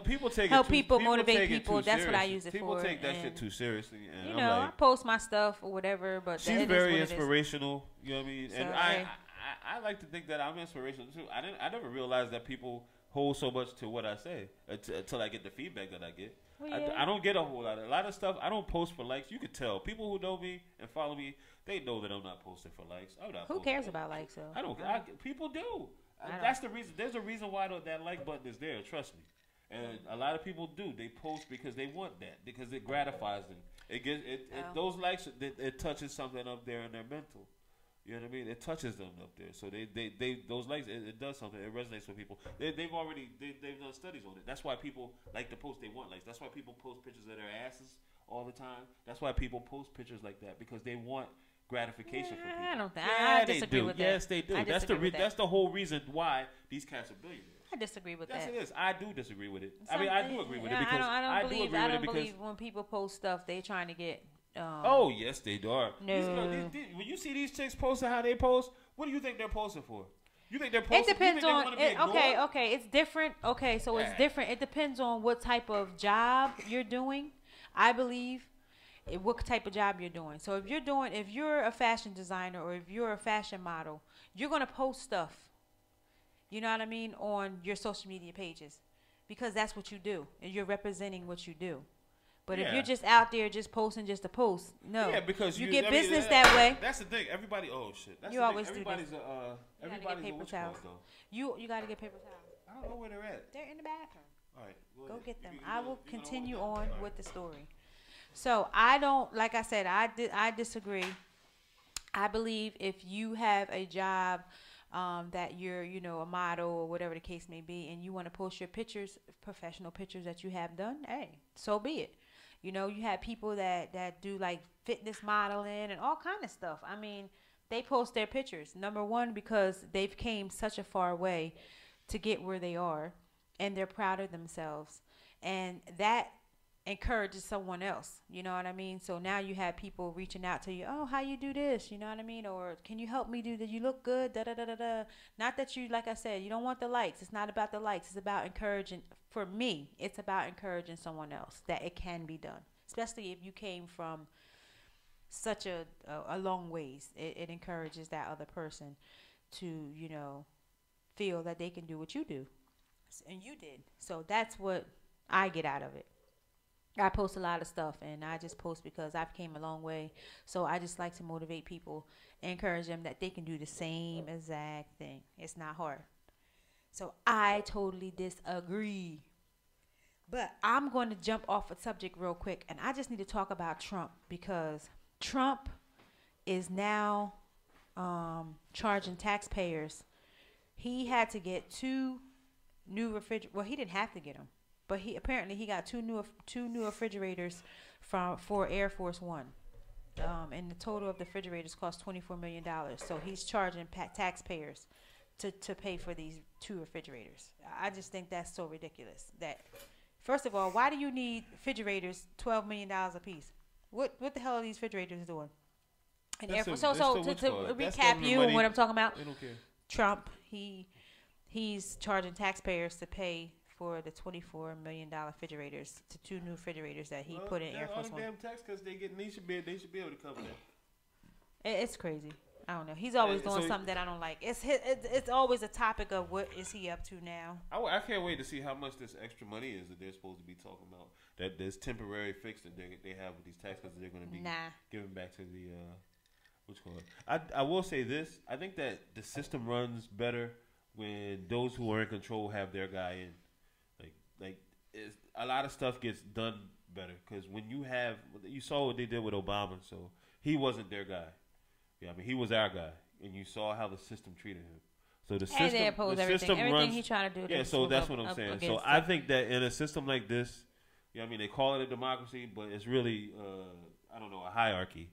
people take help it too, people motivate people. That's what I use it people for. People take that shit too seriously. And you know, I post my stuff or whatever, but she's very inspirational. You know what I mean? So, and I like to think that I'm inspirational too. I never realized that people hold so much to what I say until I get the feedback that I get. Well, yeah. I don't get a whole lot of stuff. I don't post for likes. You could tell people who know me and follow me. They know that I'm not posting for likes. Who cares about likes though? I don't. People do. That's the reason. There's a reason why that like button is there. Trust me. And a lot of people do. They post because they want that, because it gratifies them. Those likes. It touches something up there in their mental. You know what I mean? It touches them up there. So they those likes, it does something. It resonates with people. They've done studies on it. That's why people like to post. They want likes. That's why people post pictures of their asses all the time. That's why people post pictures like that, because they want gratification from people. I don't think. I disagree with that. Yes, they do. That's the whole reason why these cats are billionaires. I disagree with that. Yes, it is. I do disagree with it. I mean, I do agree with it because I don't believe when people post stuff, they trying to get. Oh yes, they are. No. When you see these chicks posting how they post, what do you think they're posting for? You think they're posting? It depends on. Okay, it's different. Okay, so it's different. It depends on what type of job you're doing. I believe what type of job you're doing. So if you're a fashion designer or if you're a fashion model, you're gonna post stuff. You know what I mean, on your social media pages, because that's what you do, and you're representing what you do. But if you're just out there just posting just to post, no. Yeah, because you get business that way. That's the thing. Everybody, oh shit. That's you always do this. Everybody's paper towels. You gotta get paper towels. I don't know where they're at. They're in the bathroom. All right, go get them. I will continue on with the story. So I don't, like I said, I disagree. I believe if you have a job that you're, a model or whatever the case may be, and you want to post your pictures, professional pictures that you have done, hey, so be it. You have people that do like fitness modeling and all kind of stuff. I mean, they post their pictures. Number one, because they've came such a far way to get where they are, and they're proud of themselves. And that encourages someone else. You know what I mean? So now you have people reaching out to you. Oh, how you do this? You know what I mean? Or can you help me do that? You look good. Da da da da da. Not that you, like I said, you don't want the likes. It's not about the likes. It's about encouraging. For me, it's about encouraging someone else that it can be done. Especially if you came from such a long ways. It encourages that other person to, feel that they can do what you do. And you did. So that's what I get out of it. I post a lot of stuff, and I just post because I've came a long way. So I just like to motivate people, encourage them that they can do the same exact thing. It's not hard. So I totally disagree. But I'm going to jump off a subject real quick, and I just need to talk about Trump because Trump is now charging taxpayers. He had to get two new refrigerators. Well, he didn't have to get them, but he got two new refrigerators for Air Force One. And the total of the refrigerators cost $24 million. So he's charging taxpayers to pay for these two refrigerators. I just think that's so ridiculous. That first of all, why do you need refrigerators $12 million a piece? What the hell are these refrigerators doing? And to recap you and what I'm talking about, they don't care. Trump he's charging taxpayers to pay for the $24 million refrigerators to two new refrigerators that he put in Air Force One. Damn tax cuts they get, they should be able to cover that. It's crazy. I don't know. He's always doing something that I don't like. It's always a topic of what is he up to now. I can't wait to see how much this extra money is that they're supposed to be talking about. That this temporary fix that they have with these tax cuts that they're going to be giving back to the what's called. I will say this. I think that the system runs better when those who are in control have their guy in. Like a lot of stuff gets done better because when you saw what they did with Obama, so he wasn't their guy. Yeah, I mean he was our guy, and you saw how the system treated him. So the system runs. He trying to do. Yeah, so that's what I'm saying. So I think that in a system like this, I mean they call it a democracy, but it's really I don't know, a hierarchy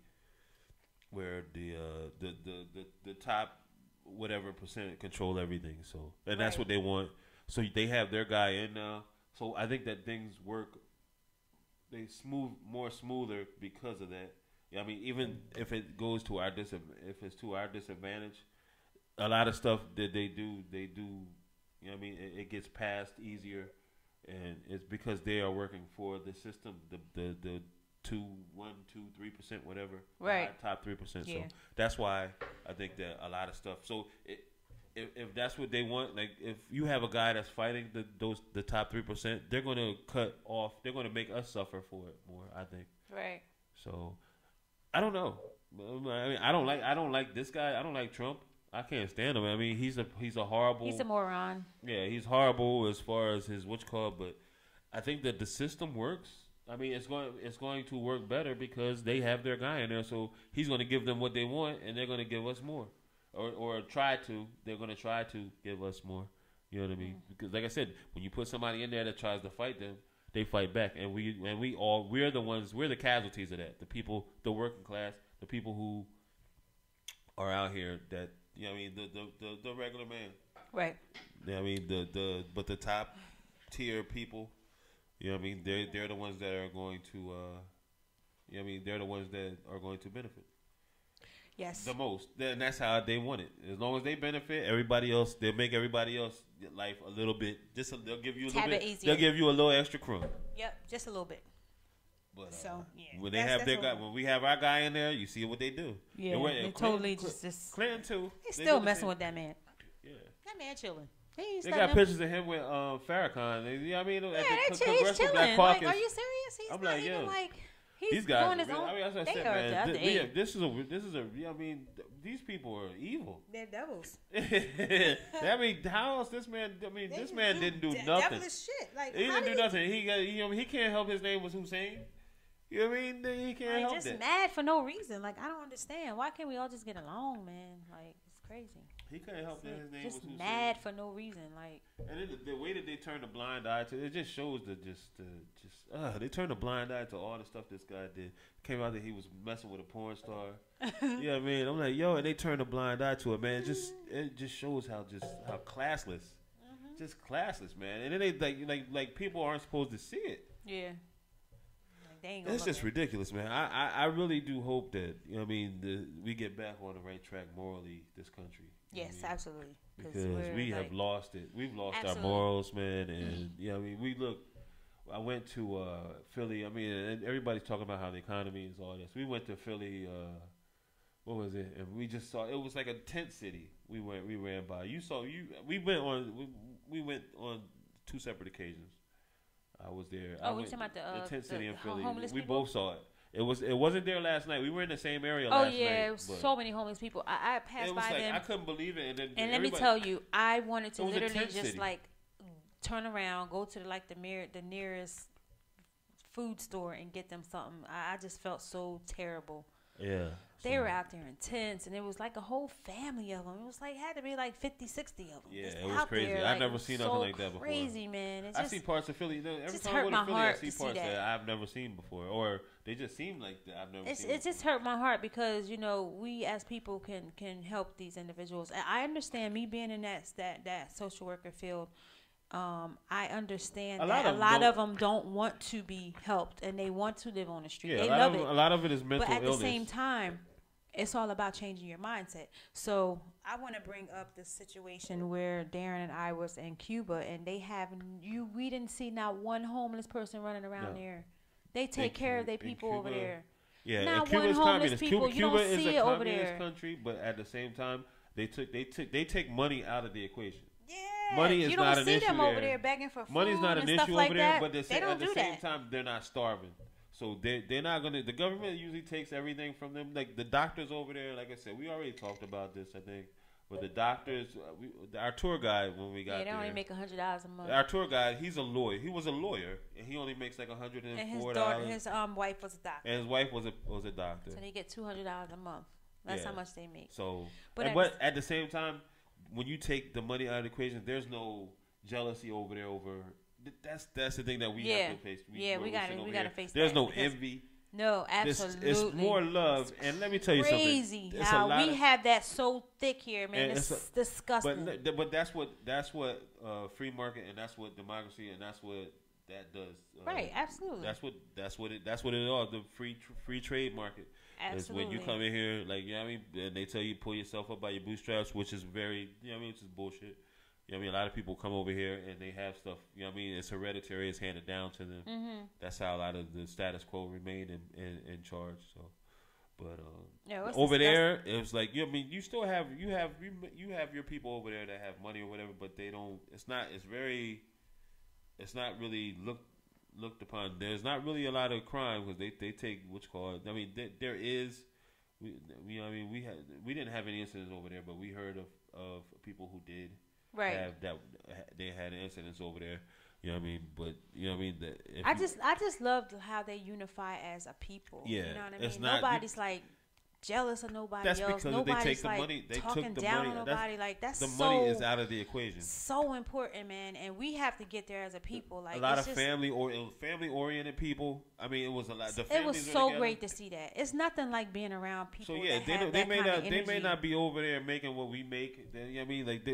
where the top whatever percent control everything. So and that's what they want. So they have their guy in now. So I think that things work. They more smoother because of that. Yeah, I mean, even if it goes to our if it's to our disadvantage, a lot of stuff that they do. You know what I mean? It gets passed easier, and it's because they are working for the system. The 2, 1, 2, 3%, whatever. Right. Top 3%. Yeah. So that's why I think that a lot of stuff. So if that's what they want, like if you have a guy that's fighting the top 3%, they're going to cut off. They're going to make us suffer for it more. I think. Right. So I don't know. I mean, I don't like this guy. I don't like Trump. I can't stand him. I mean, he's a horrible. He's a moron. Yeah, he's horrible as far as his what's called. But I think that the system works. I mean, it's going to work better because they have their guy in there. So he's going to give them what they want, and they're going to give us more, or try to. They're going to try to give us more. You know what I mean? Because like I said, when you put somebody in there that tries to fight them, they fight back, and we're the ones. We're the casualties of that. The people, the working class, the people who are out here that. You know what I mean? The regular man. Right. You know what I mean? But the top tier people, you know what I mean? They're the ones that are going to you know what I mean? They're the ones that are going to benefit. Yes. The most. And that's how they want it. As long as they benefit, everybody else, they'll make everybody else life a little bit they'll give you a little bit easier. They'll give you a little extra crumb. Yep, just a little bit. But, so yeah, when they have their guy, when we have our guy in there, you see what they do. Yeah, they totally just Clinton too. They still messing with that man. Yeah, that man chilling. They got pictures of him with Farrakhan. You know what I mean? Yeah, at the Congressional Black Caucus. Like, are you serious? I'm like, even like he's doing his own. I mean, that's what I said, man. This is a. I mean, these people are evil. They're devils. I mean, how else this man? I mean, this man didn't do nothing. Devilish shit. Like he didn't do nothing. He can't help. His name was Hussein. You know what I mean? He can't help just that. Mad for no reason. Like I don't understand. Why can't we all just get along, man? Like it's crazy. He couldn't help that his name was Hussein. Just mad for no reason. Like and the way that they turned a blind eye to it just shows they turned a blind eye to all the stuff this guy did. Came out that he was messing with a porn star. You know what I mean? I'm like, yo, and they turned a blind eye to it, man. It just shows how classless. Just classless, man. And it ain't like people aren't supposed to see it. Yeah. It's just ridiculous, man. I really do hope that we get back on the right track morally, this country. Yes, absolutely. Because we have lost it. We've lost our morals, man. And we look. I went to Philly. I mean, and everybody's talking about how the economy is all this. We went to Philly. What was it? And we just saw it was like a tent city. We ran by. We went on 2 separate occasions. I was there. Oh, we talking about the tent city in Philly. We people? both saw it. It wasn't there last night. We were in the same area last night. Oh yeah, it was so many homeless people. I passed by them. I couldn't believe it. And let me tell you, I wanted to literally just like turn around, go to the nearest food store and get them something. I just felt so terrible. Yeah. They were out there in tents, and it was like a whole family of them. It was like, had to be like 50, 60 of them. Yeah, it was crazy. I've never seen nothing like that before. Crazy, man. I see parts of Philly. Every time I go to Philly, I see parts that I've never seen before. Or they just seem like that I've never seen. It just hurt my heart because, we as people can help these individuals. And I understand, me being in that social worker field, I understand that a lot of them don't want to be helped, and they want to live on the street. Yeah, they love it. A lot of it is mental illness. But at the same time, it's all about changing your mindset. So I want to bring up the situation where Darren and I was in Cuba, and we didn't see not one homeless person running around there. They take care of their people over there. Yeah, not and Cuba's one homeless communist. people. Cuba is a communist country, but at the same time, they take money out of the equation. Yeah, money is not an issue. You don't see them over there begging for food. Money's not an issue over there, but they don't at the same time, they're not starving. So they're not gonna. The government usually takes everything from them. Like the doctors over there. Like I said, we already talked about this, I think. But the doctors, our tour guide when we got there, they only make $100 a month. Our tour guide, he's a lawyer. He was a lawyer, and he only makes like $104. And his wife was a doctor. And his wife was a doctor. So they get $200 a month. That's how much they make. So, but at the same time, when you take the money out of the equation, there's no jealousy over there. That's the thing that we have to face. We got to face. There's no envy. No, absolutely. It's more love, and let me tell you something. Crazy how we have that so thick here, man. It's disgusting. But that's what free market, and that's what democracy, and that's what that does. Right, absolutely. That's what it is. The free trade market. Absolutely. Is when you come in here, like, you know what I mean, and they tell you pull yourself up by your bootstraps, which is very, you know what I mean, it's just bullshit. You know what I mean? A lot of people come over here and they have stuff, you know what I mean? It's hereditary. It's handed down to them. Mm-hmm. That's how a lot of the status quo remain in charge. So, but over there, it was like, you know what I mean? You still have you have your people over there that have money or whatever, but they don't. It's not really looked upon. There's not really a lot of crime because they take what's called. I mean, there is. You know what I mean? We didn't have any incidents over there, but we heard of people who did. Right. They had incidents over there. You know what I mean? But you know what I mean? I just loved how they unify as a people. Yeah. You know what I mean? Nobody's like jealous of nobody else. That's because they take the like money. They talking took the down money. on nobody. That's the money is out of the equation. So important, man, and we have to get there as a people. Like a lot of family oriented people. I mean, it was a lot. It was so great to see that. It's nothing like being around people. So yeah, they may not be over there making what we make. You know what I mean? Like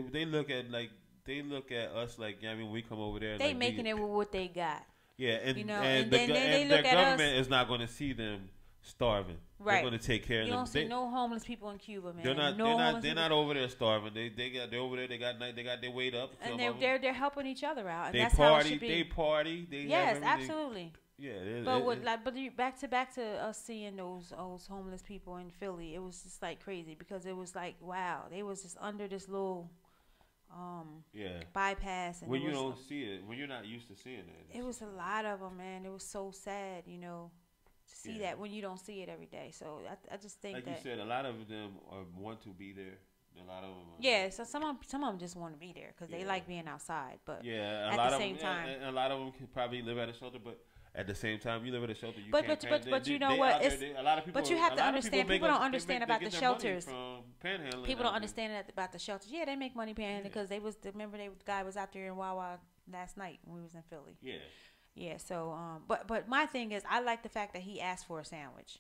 they look at us like, you know what I mean, when we come over there. They like, making it with what they got. Yeah, and and their government is not going to see them starving. Right. They're going to take care of them. You don't see no homeless people in Cuba, man. They're not over there starving. They're over there. They got their weight up. And they're helping each other out. And they that's party. How it should be. They party. Yes, absolutely. Yeah. But back to us seeing those homeless people in Philly, it was just like crazy because it was like, wow, they was just under this little bypass. And when you don't see it, when you're not used to seeing it. It was a lot of them, man. It was so sad, to see that when you don't see it every day. So I just think like you said, a lot of them want to be there. A lot of them. So some of them just want to be there because they like being outside. But at the same time, a lot of them can probably live at a shelter, but. At the same time, you live at a shelter. But you know what? A lot of people. But you have to understand. People don't understand about the shelters. People don't understand about the shelters. Yeah, they make money panhandling because they was. Remember, the guy was out there in Wawa last night when we was in Philly. Yeah. Yeah. So, but my thing is, I like the fact that he asked for a sandwich.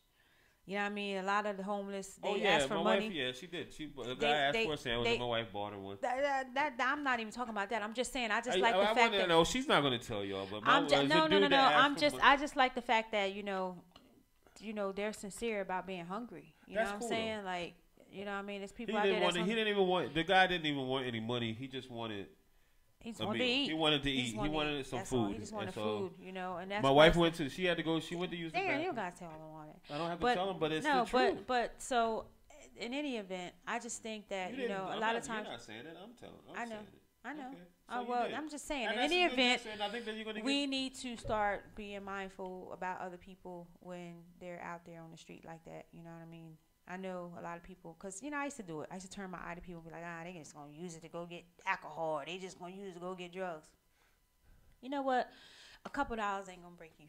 You know what I mean? A lot of the homeless, they ask for money. She did. The guy asked for a sandwich, and my wife bought her one. I'm not even talking about that. I'm just saying. I just like the fact that. No, she's not going to tell y'all. But no. I just like the fact that they're sincere about being hungry. You know what I'm saying? Like, you know what I mean? There's people out there. The guy didn't even want any money. He just wanted. He wanted to eat. He wanted some food. He just wanted food, and that's my wife went to. She had to go. She went to use the bathroom. You gotta tell him on it. I don't have to tell him, but it's the truth. But so in any event, I just think that a lot of times. You're not saying it. I'm telling. I know. I know. So well, I'm just saying. In any event, we need to start being mindful about other people when they're out there on the street like that. You know what I mean? I know a lot of people, because, I used to do it. I used to turn my eye to people and be like, they just going to use it to go get alcohol. They just going to use it to go get drugs. You know what? A couple dollars ain't going to break you.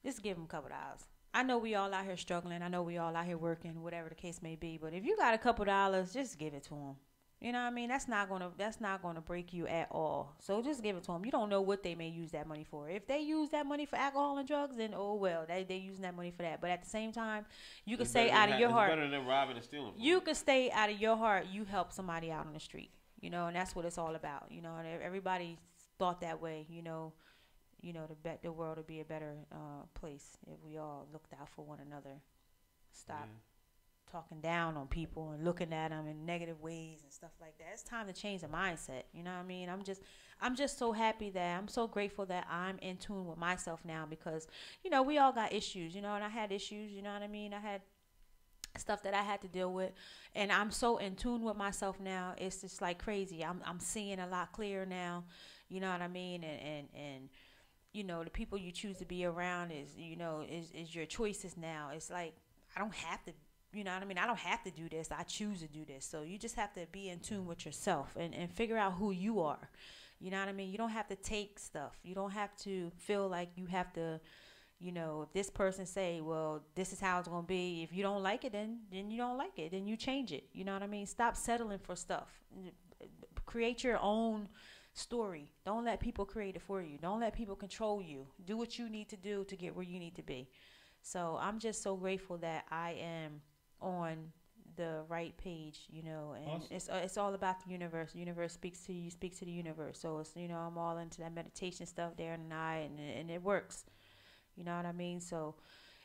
Just give them a couple dollars. I know we all out here struggling. I know we all out here working, whatever the case may be. But if you got a couple dollars, just give it to them. You know what I mean? That's not gonna break you at all. So just give it to them. You don't know what they may use that money for. If they use that money for alcohol and drugs, then oh well, they using that money for that. But at the same time, you can say out of your heart. It's better than robbing and stealing. You can stay out of your heart. You help somebody out on the street. And that's what it's all about. And everybody thought that way. The world would be a better place if we all looked out for one another. Stop talking down on people and looking at them in negative ways and stuff like that. It's time to change the mindset. You know what I mean? I'm just so happy that I'm so grateful that I'm in tune with myself now, because we all got issues, and I had issues, you know what I mean? I had stuff that I had to deal with, and I'm so in tune with myself now. It's just like crazy. I'm seeing a lot clearer now, you know what I mean? And the people you choose to be around is your choices now. It's like I don't have to. You know what I mean? I don't have to do this. I choose to do this. So you just have to be in tune with yourself and figure out who you are. You know what I mean? You don't have to take stuff. You don't have to feel like you have to, if this person say, well, this is how it's going to be. If you don't like it, then you don't like it. Then you change it. You know what I mean? Stop settling for stuff. Create your own story. Don't let people create it for you. Don't let people control you. Do what you need to do to get where you need to be. So I'm just so grateful that I am on the right page, and awesome. It's all about the universe. The universe speaks to you, speaks to the universe. So it's I'm all into that meditation stuff there in the night, and it works. You know what I mean? So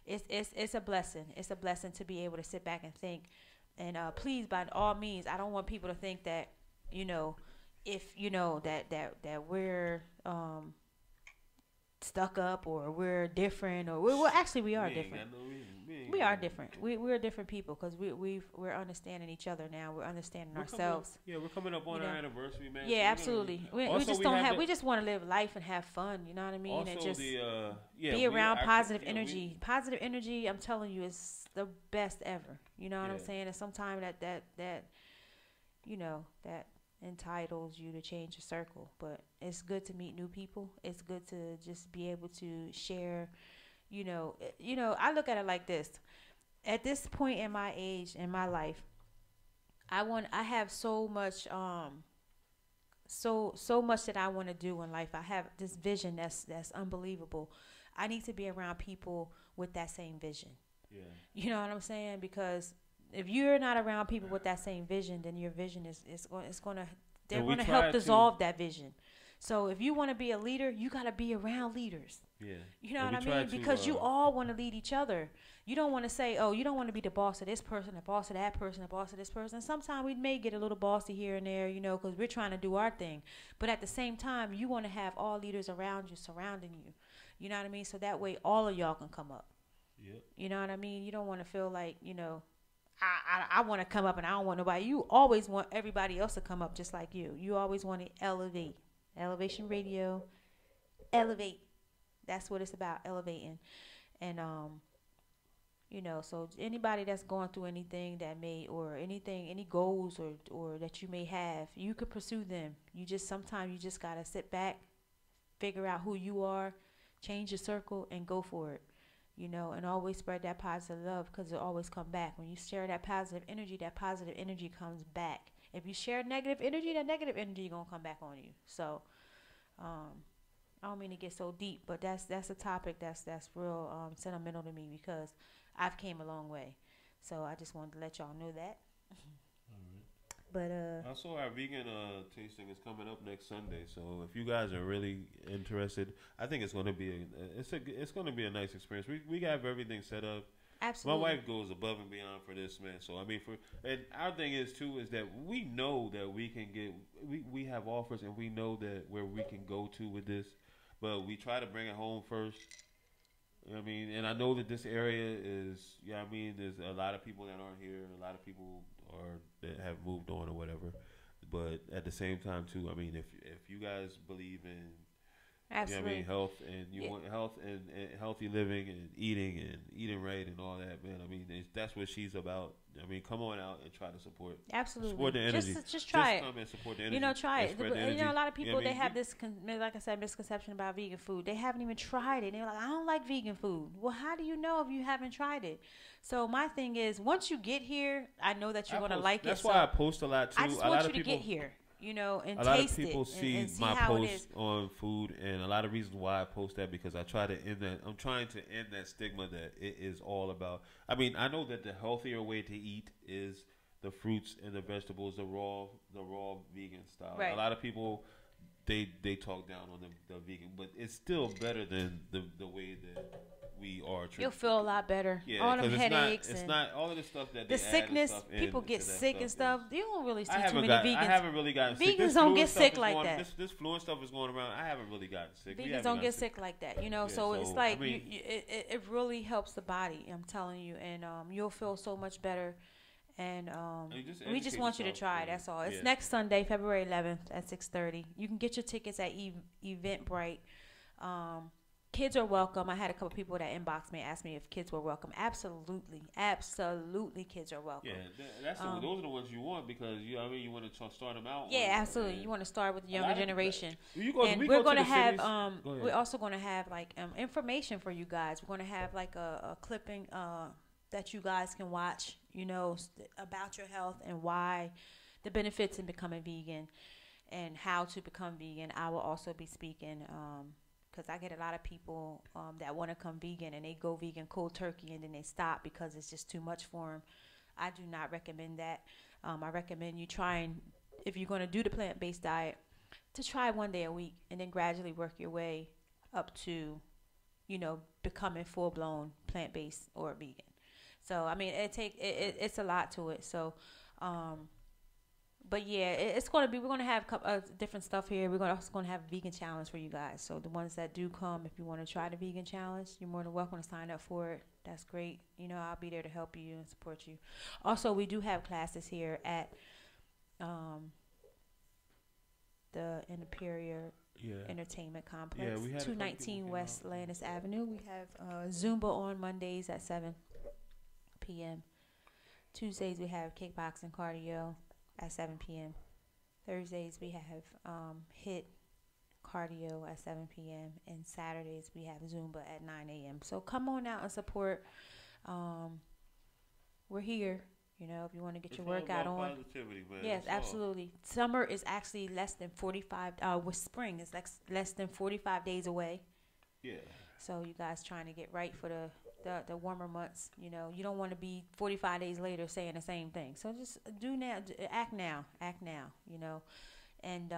it's a blessing. It's a blessing to be able to sit back and think. And please, by all means, I don't want people to think that if that we're stuck up or we're different or we are different. We are different. We're different people because we're understanding each other now. We're understanding ourselves. We're coming up on our anniversary, man. Yeah, so absolutely. We just don't have. We just want to live life and have fun. You know what I mean? Also, and just be around positive energy. Positive energy. I'm telling you, is the best ever. You know what I'm saying? And sometimes that entitles you to change your circle, but it's good to meet new people. It's good to just be able to share. I look at it like this. At this point in my age, in my life, I have so much so much that I want to do in life. I have this vision that's unbelievable. I need to be around people with that same vision. Yeah. You know what I'm saying? Because if you're not around people with that same vision, then your vision they're going to help dissolve that vision. So if you want to be a leader, you got to be around leaders. Yeah. You know what I mean? Because you all want to lead each other. You don't want to say, oh, you don't want to be the boss of this person, the boss of that person, the boss of this person. Sometimes we may get a little bossy here and there, because we're trying to do our thing. But at the same time, you want to have all leaders around you, surrounding you. You know what I mean? So that way all of y'all can come up. Yep. You know what I mean? You don't want to feel like, I want to come up and I don't want nobody. You always want everybody else to come up just like you. You always want to elevate. Elevation Radio. Elevate. That's what it's about, elevating. And, so anybody that's going through anything any goals or that you may have, you could pursue them. Sometimes you just got to sit back, figure out who you are, change your circle, and go for it. And always spread that positive love because it always come back. When you share that positive energy comes back. If you share negative energy, that negative energy going to come back on you. So, I don't mean to get so deep, but that's a topic that's real sentimental to me because I've came a long way. So I just wanted to let y'all know that. But also our vegan tasting is coming up next Sunday. So if you guys are really interested, I think it's going to be a nice experience. We have everything set up. Absolutely. My wife goes above and beyond for this, man. So I mean, and our thing is too is that we know that we can get we have offers and we know that where we can go to with this, but we try to bring it home first. You know what I mean, and I know that this area is, there's a lot of people that aren't here, a lot of people that have moved on or whatever. but at the same time too, I mean, if you guys believe in Absolutely. you know what I mean, health, and you want health and healthy living and eating right and all that, man. I mean, that's what she's about. I mean, come on out and try to support. Absolutely. Support the energy. Just try it. Come and support the energy. You know, try it. The a lot of people, they have this, like I said, misconception about vegan food. They haven't even tried it. They're like, I don't like vegan food. Well, how do you know if you haven't tried it? So my thing is, once you get here, I know that you're going to like it. That's why I post a lot too. I just want you to get here. You know, and a lot taste of people it see and see my how posts on food, and a lot of reasons why I post that, because I try to end that. I'm trying to end that stigma that it is all about. I mean, I know that the healthier way to eat is the fruits and the vegetables, the raw vegan style. Right. A lot of people they talk down on the vegan, but it's still better than the way that we are. You'll feel a lot better. Yeah, all them headaches. It's not all of the stuff that the sickness. People get sick and stuff. You don't really see too many vegans. I haven't really gotten sick. Vegans don't get sick like that. This flu and stuff is going around. I haven't really gotten sick. Vegans don't get sick like that. You know, so it's like it really helps the body. I'm telling you, and you'll feel so much better. And we just want you to try. That's all. It's next Sunday, February 11th at 6:30. You can get your tickets at Eventbrite. Kids are welcome. I had a couple people that inboxed me and asked me if kids were welcome. Absolutely, kids are welcome. Yeah, those are the ones you want, because you want to start them out. Yeah, absolutely. You want to start with the younger generation. We're going to have we're also going to have like information for you guys. We're going to have like a clipping that you guys can watch, you know, about your health and why the benefits in becoming vegan and how to become vegan. I will also be speaking because I get a lot of people that want to come vegan and they go vegan cold turkey and then they stop because it's just too much for them. I do not recommend that. I recommend you trying, if you're going to do the plant-based diet, to try one day a week and then gradually work your way up to, you know, becoming full-blown plant-based or vegan. So, I mean, it's a lot to it. So, but yeah, it's going to be, we're going to have different stuff here. We're also going to have a vegan challenge for you guys. So the ones that do come, if you want to try the vegan challenge, you're more than welcome to sign up for it. That's great. You know, I'll be there to help you and support you. Also, we do have classes here at the Imperial Entertainment Complex, 219 West Landis Avenue. We have Zumba on Mondays at 7 p.m. Tuesdays we have kickboxing cardio at 7 p.m. Thursdays we have HIIT cardio at 7 p.m. and Saturdays we have Zumba at 9 a.m. So come on out and support. We're here. You know, if you want to get your workout on. Positivity, man. Yes, absolutely. Summer is actually less than 45. With spring is less than 45 days away. Yeah. So you guys trying to get right for the warmer months. You know, you don't want to be 45 days later saying the same thing. So just act now. You know, and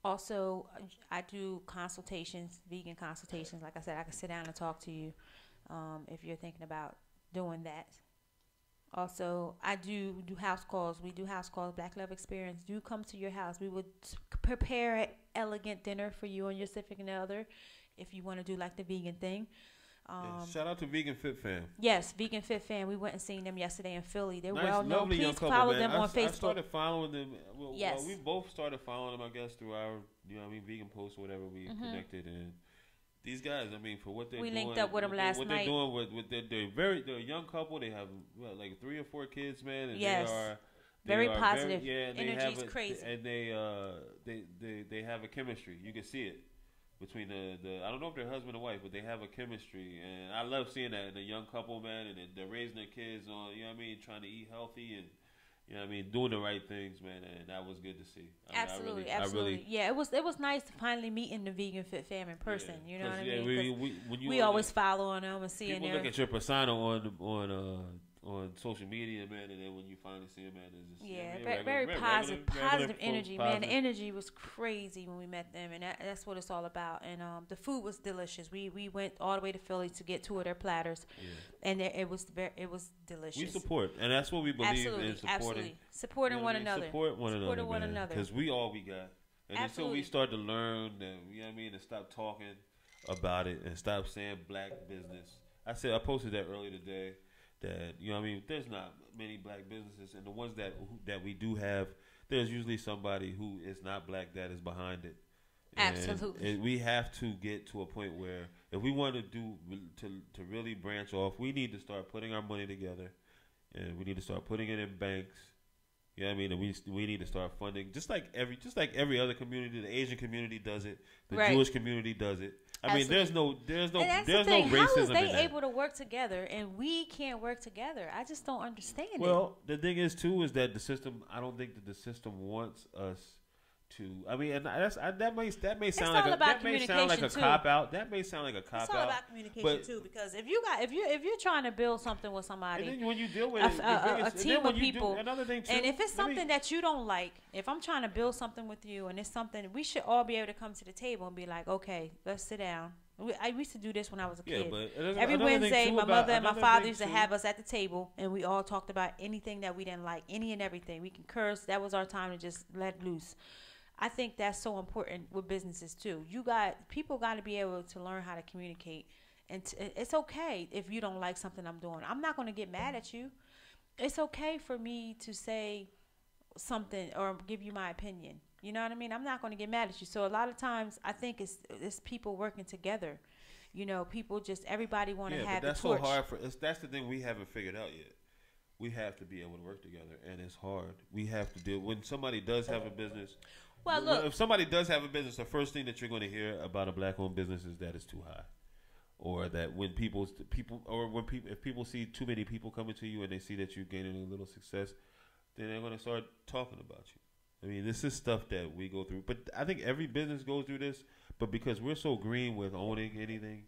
also I do consultations, vegan consultations. Like I said, I can sit down and talk to you if you're thinking about doing that. Also, I do house calls. We do house calls. BlacLoveXperienc do come to your house. We would prepare an elegant dinner for you and your significant other if you want to do like the vegan thing. Shout out to Vegan Fit Fam. Yes, Vegan Fit Fam. We went and seen them yesterday in Philly. They're nice, well known. Please follow them on Facebook. I started following them. Yes. Well, we both started following them, I guess, through our, vegan posts or whatever. We connected, and these guys, I mean, for what they're doing. We linked up with them last night. What they're doing they're a young couple. They have like 3 or 4 kids, man, and yes. they very are positive. Energy is crazy. And they have a chemistry. You can see it between the I don't know if they're husband and wife, but they have a chemistry, and I love seeing that in a young couple, man, and they're raising their kids on, trying to eat healthy and. Doing the right things, man, and that was good to see. Absolutely. Yeah, it was nice to finally meeting the Vegan Fit Fam in person. You know what I mean? We always follow on them and seeing people look at your persona on social media, man, and then when you finally see them, man, it's just very positive energy, man. The Positive. energy was crazy when we met them, and that's what it's all about. And the food was delicious. We went all the way to Philly to get 2 of their platters, and it was delicious. We support, and that's what we believe in supporting one another. Support one another, because we all we got. And until we start to learn, and stop talking about it and stop saying black business. I posted that earlier today. That there's not many black businesses, and the ones that we do have, there's usually somebody who is not black that is behind it. Absolutely. And we have to get to a point where if we want to to really branch off, we need to start putting our money together, and we need to start putting it in banks. You know what I mean? And we need to start funding just like every other community. The Asian community does it. The Jewish community does it. I mean, there's no racism. How is they able to work together and we can't work together? I just don't understand it. Well, the thing is too is that the system. I don't think that the system wants us to. I mean, and that may sound like a cop out. That may sound like a cop out. It's all about communication too, because if you're trying to build something with somebody, and then when you deal with a team of people, another thing too, and if it's something that you don't like, if I'm trying to build something with you, and it's something we should all be able to come to the table and be like, okay, let's sit down. I used to do this when I was a kid. But every Wednesday, my mother and my father used to have us at the table, and we all talked about anything that we didn't like, any and everything. We can curse. That was our time to just let loose. I think that's so important with businesses too. People got to be able to learn how to communicate, and it's okay if you don't like something I'm doing. I'm not going to get mad at you. It's okay for me to say something or give you my opinion. You know what I mean? I'm not going to get mad at you. So a lot of times I think it's people working together. You know, people everybody want to have the torch. So hard that's the thing we haven't figured out yet. We have to be able to work together, and it's hard. We have to deal when somebody does have a business. Well, look, if somebody does have a business, the first thing that you're going to hear about a black-owned business is that it's too high, or that when if people see too many people coming to you and they see that you're gaining a little success, then they're going to start talking about you. I mean, this is stuff that we go through, but I think every business goes through this. But because we're so green with owning anything,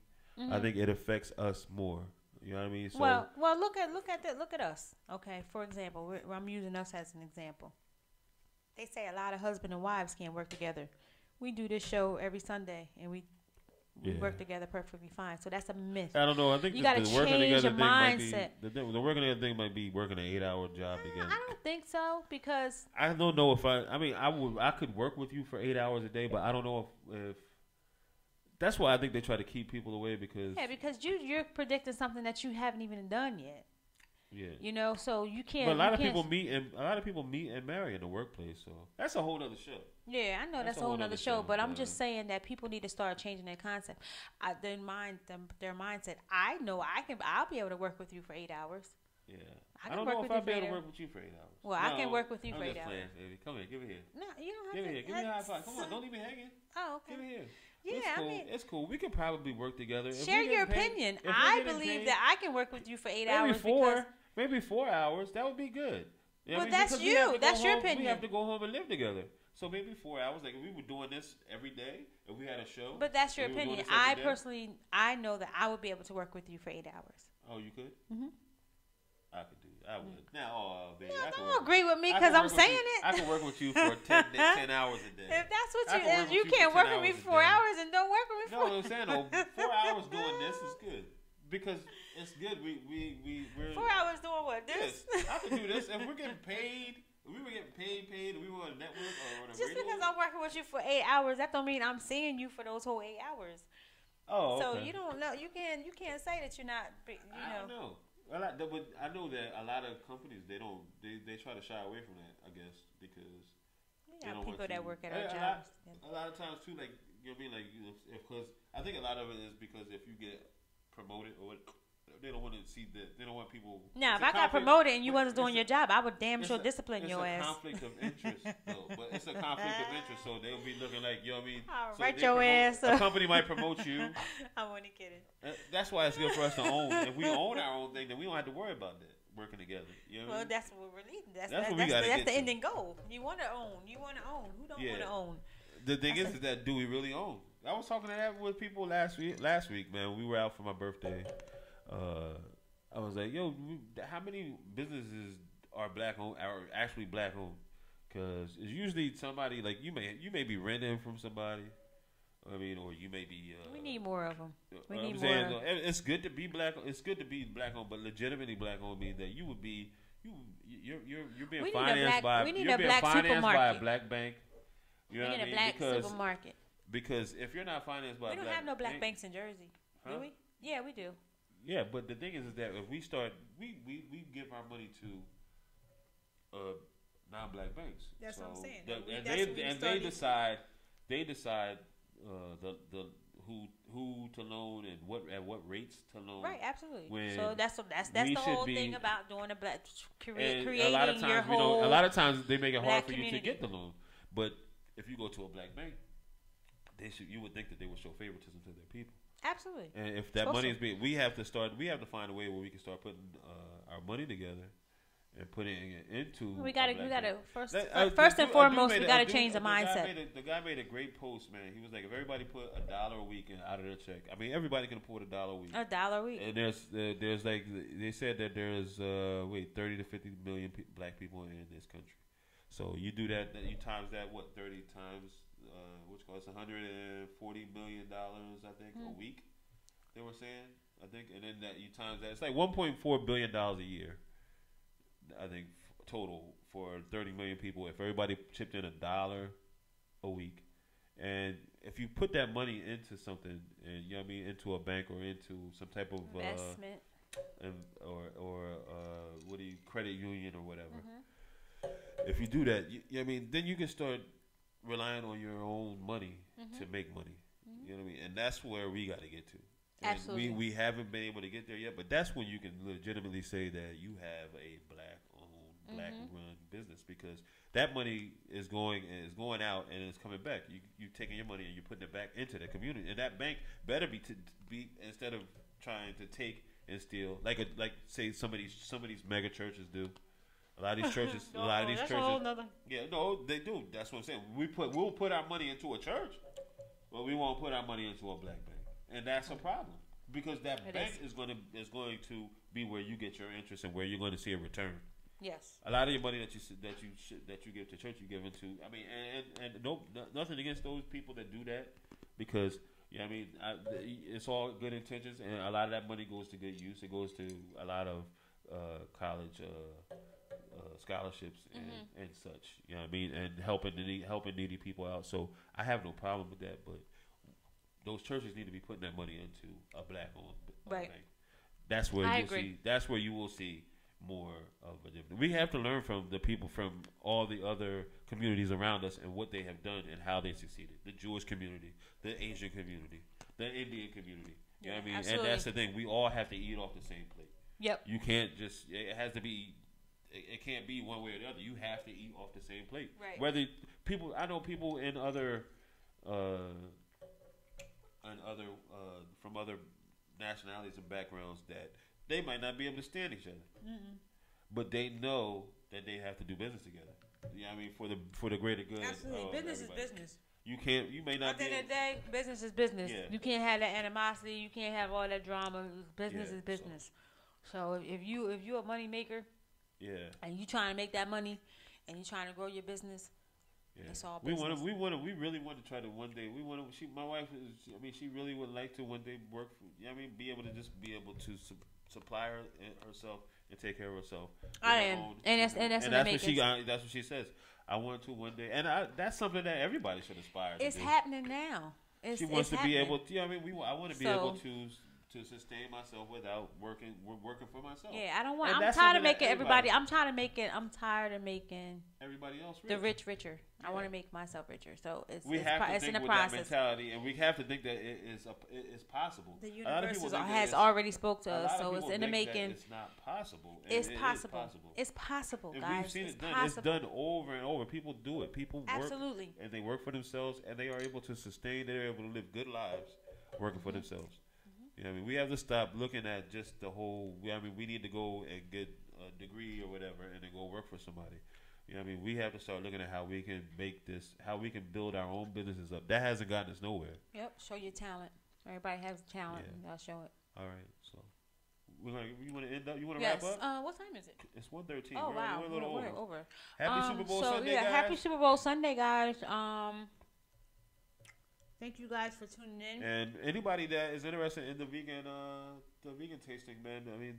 I think it affects us more. You know what I mean? So, well, look at us. Okay, for example, I'm using us as an example. They say a lot of husband and wives can't work together. We do this show every Sunday, and we work together perfectly fine. So that's a myth. I don't know. I think you got to change your mindset. The working together thing might be working an 8-hour job together. I don't think so, because I don't know if I could work with you for 8 hours a day, but I don't know if that's why I think they try to keep people away because you're predicting something that you haven't even done yet. Yeah. You know, so you can't. But a lot of people meet and marry in the workplace, so that's a whole other show. Yeah, I know that's a whole other show, but I'm just saying that people need to start changing their concept, their mindset. I know I'll be able to work with you for 8 hours. Yeah, I don't know if I'll be able to work with you for 8 hours. Well, I can work with you for 8 hours. Baby. Come here, give it here. No, you don't have give to. Give me a high five. Come on, don't leave me hanging. Oh, okay. Give it here. Yeah, it's cool. We could probably work together. Share your opinion. I believe that I can work with you for 8 hours. Maybe 4 hours. That would be good. Well, that's you. That's your opinion. We have to go home and live together. So maybe 4 hours. Like if we were doing this every day, if we had a show. But that's your opinion. I personally, I know that I would be able to work with you for 8 hours. Oh, you could? Mm-hmm. I could do it. I would. Now, baby. No, don't agree with me because I'm saying it. I can work with you for 10 hours a day. If that's what you can't work with me for 4 hours and don't work with me for. No, I'm saying 4 hours doing this is good because it's good. We're 4 hours doing what? This? Yes, I can do this. If we're getting paid, if we were getting paid, and we were on a network or on a just radio. because I'm working with you for 8 hours, that don't mean I'm seeing you for those whole 8 hours. Oh, okay. So you don't know. You can't say that you're not. You know. I don't know. Well, I know that a lot of companies they try to shy away from that. I guess because they don't people that work at our jobs. A lot of times too, like you know what I mean, like because I think a lot of it is because if you get promoted or they don't want to see that they don't want people. Now, if I got promoted and you wasn't doing your job, I would damn sure discipline your ass. It's a conflict of interest, though. But it's a conflict of interest, so they'll be looking like you know what I mean. I'll write your ass up. A company might promote you. I'm only kidding. That's why it's good for us to own. If we own our own thing, then we don't have to worry about that working together. You know what I mean? That's what we're leading. That's the ending goal. You want to own. Who don't want to own? The thing is that do we really own? I was talking to that with people last week, man. We were out for my birthday. I was like, yo, how many businesses are black owned? Are actually black owned? Because it's usually somebody like you may be renting from somebody. I mean, or you may be. We need more of them. We need more. It's good to be black. It's good to be black owned, but legitimately black owned means that you would be you're being financed by a black bank. You know what I mean? Black supermarket. Because if you're not financed by, we don't have no black banks in Jersey, do we? Yeah, we do. Yeah, but the thing is that if we start, we give our money to non-black banks. That's what I'm saying. They decide the who to loan and at what rates to loan. Right, absolutely. So that's the whole thing about doing a black creating a lot of times, your whole. A lot of times they make it hard for you to get the loan, but if you go to a black bank, you would think that they would show favoritism to their people. Absolutely. And if that money is being, we have to find a way where we can start putting our money together and putting it into. We gotta first and foremost, we gotta change the mindset. The guy made a great post, man. He was like, if everybody put $1 a week out of their check, I mean, everybody can afford $1 a week. $1 a week. And there's like they said that there's 30 to 50 million black people in this country. So you do that, you times that 30 times, which costs $140 million, I think, a week. They were saying, I think, and then that you times that, it's like $1.4 billion a year. I think total for 30 million people. If everybody chipped in $1 a week, and if you put that money into something, and you know what I mean, into a bank or into some type of investment, or credit union or whatever. If you do that, you know what I mean, then you can start relying on your own money to make money. You know what I mean, and that's where we got to get to. And absolutely. We haven't been able to get there yet, but that's when you can legitimately say that you have a black-owned, black-run business, because that money is going out and it's coming back. You taking your money and you're putting it back into the community, and that bank better be instead of trying to take and steal, like say some of these mega churches do. A lot of these churches, yeah, no, they do. That's what I'm saying. We'll put our money into a church, but we won't put our money into a black bank. And that's a problem, because that bank is going to be where you get your interest and where you're going to see a return. Yes. A lot of your money that you give to church, you give into. I mean, and nothing against those people that do that, because I mean, it's all good intentions, and a lot of that money goes to good use. It goes to a lot of college scholarships and such. You know what I mean, and helping needy people out. So I have no problem with that, but those churches need to be putting that money into a black-owned bank. That's where you will see more of a difference. We have to learn from the people from all the other communities around us and what they have done and how they succeeded. The Jewish community, the Asian community, the Indian community. You know what I mean? Absolutely. And that's the thing. We all have to eat off the same plate. Yep. You can't just. It has to be. It can't be one way or the other. You have to eat off the same plate. Right. Whether I know people in other. From other nationalities and backgrounds that they might not be able to stand each other, but they know that they have to do business together. You know what I mean, for the greater good. Absolutely, business is business. You may not. At the end of the day, business is business. Yeah. You can't have that animosity. You can't have all that drama. Business is business. So if you're a money maker, and you trying to make that money, and you trying to grow your business. Yeah. It's all business. We really want to try to one day. My wife is. I mean, she really would like to one day work. Be able to supply herself and take care of herself. I am, and that's what she says. I want to one day, and that's something that everybody should aspire to. It's happening now. She wants to be able to. I want to be able to sustain myself without working for myself. Yeah, I don't want. I'm tired of making everybody. I'm tired of making everybody else rich. The rich richer. I want to make myself richer. So it's in the process. That mentality, and we have to think that it's possible. The universe has already spoke to us, so it's in the making. It's not possible. It's possible. It's possible, guys. We've seen it done. It's done over and over. People do it. People work, and they work for themselves, and they are able to sustain. They're able to live good lives working for themselves. You know what I mean? We have to stop looking at just the whole. We need to go and get a degree or whatever, and then go work for somebody. You know what I mean? We have to start looking at how we can make this, how we can build our own businesses up. That hasn't gotten us nowhere. Yep. Show your talent. Everybody has talent. Yeah. I'll show it. All right. So you want to end up? You want to wrap up? What time is it? It's 1:13. Oh wow, we're a little over. Happy Super Bowl Sunday, guys. Happy Super Bowl Sunday, guys. Thank you guys for tuning in. And anybody that is interested in the vegan tasting, man, I mean,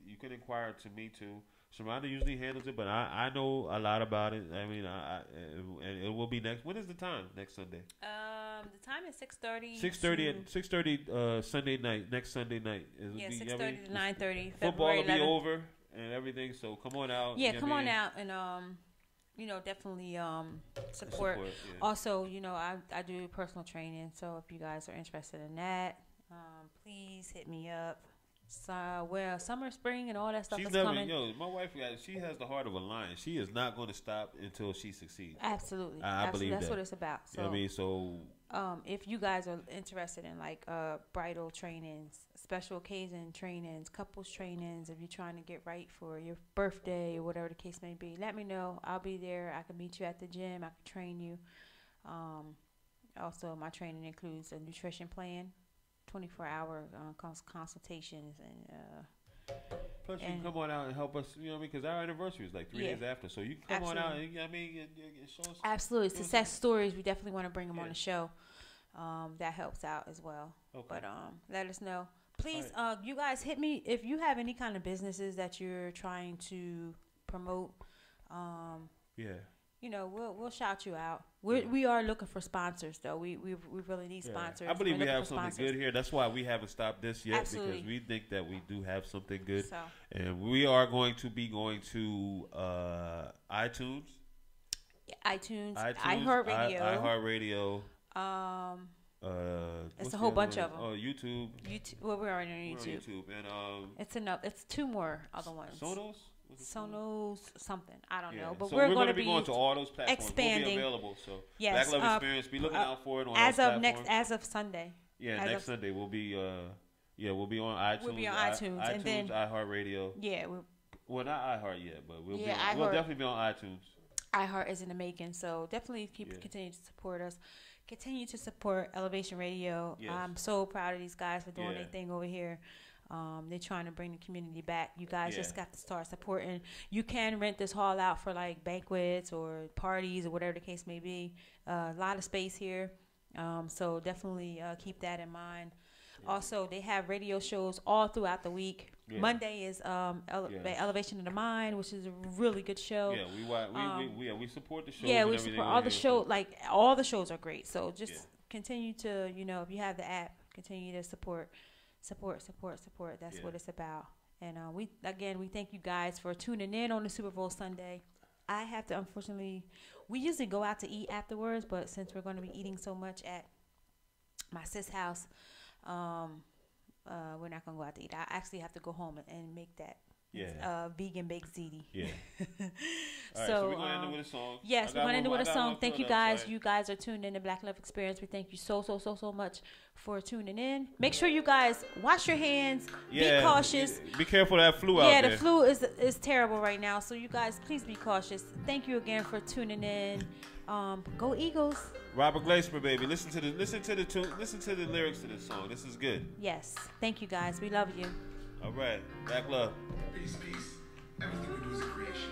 you can inquire to me too. Sharonda usually handles it, but I know a lot about it. I mean, and it will be next. When is the time? Next Sunday. The time is 6:30. 6:30 Sunday night. Next Sunday night. 6:30 to 9:30. Football will be over and everything. So come on out. Yeah, come on out and definitely support. Also, I do personal training, so if you guys are interested in that, please hit me up. So, summer, spring, and all that stuff is coming. My wife, she has the heart of a lion. She is not going to stop until she succeeds. Absolutely. I believe that's that. what it's about. So, if you guys are interested in like bridal trainings, special occasion trainings, couples trainings, if you're trying to get right for your birthday or whatever the case may be, let me know. I'll be there. I can meet you at the gym. I can train you. Also, my training includes a nutrition plan, 24-hour consultations, and plus you can come on out and help us, because our anniversary is like 3 days after, so you can come on out and show us. Absolutely, success stories. We definitely want to bring them on the show. That helps out as well. Okay. But let us know, please. Right. You guys hit me if you have any kind of businesses that you're trying to promote. We'll shout you out. We are looking for sponsors, though. We really need sponsors. I believe we have something good here. That's why we haven't stopped this yet. Absolutely. Because we think that we do have something good. So. And we are going to be going to iTunes. iTunes, iHeartRadio. It's a whole bunch of them. Oh, YouTube. Well, we're already on YouTube. And it's enough. It's 2 more other ones. Sonos something. I don't know. But so we're going to be going to all those platforms. Expanding. We'll be available. So yes, BlacLoveXperienc, be looking out for it on as of Sunday. Yeah, next Sunday we'll be we'll be on iTunes. We'll be on iTunes and then iHeartRadio. Yeah, well, not iHeart yet, but we'll definitely be on iTunes. iHeart is in the making, so definitely continue to support us. Continue to support Elevation Radio. Yes. I'm so proud of these guys for doing their thing over here. They're trying to bring the community back. You guys just got to start supporting. You can rent this hall out for like banquets or parties or whatever the case may be. A lot of space here. So definitely keep that in mind. Yeah. Also, they have radio shows all throughout the week. Yeah. Monday is Elevation of the Mind, which is a really good show. Yeah, we support the show. Yeah, we support all the shows. Like all the shows are great. So just continue to, if you have the app, continue to support. That's what it's about. And we thank you guys for tuning in on the Super Bowl Sunday. I have to, unfortunately, we usually go out to eat afterwards, but since we're going to be eating so much at my sis' house, we're not going to go out to eat. I actually have to go home and make that vegan baked ziti. Yeah. All right, so we're going to end it with a song. Yes, we're going to end it with a song. Thank you guys. You guys are tuned in to Black Love Experience. We thank you so much for tuning in. Make sure you guys wash your hands. Be cautious. Be careful of that flu out there. Yeah, the flu is terrible right now. So you guys, please be cautious. Thank you again for tuning in. Go Eagles. Robert Glasper, baby. Listen to the lyrics to this song. This is good. Yes. Thank you guys. We love you. All right. Black love. Peace. Everything we do is a creation.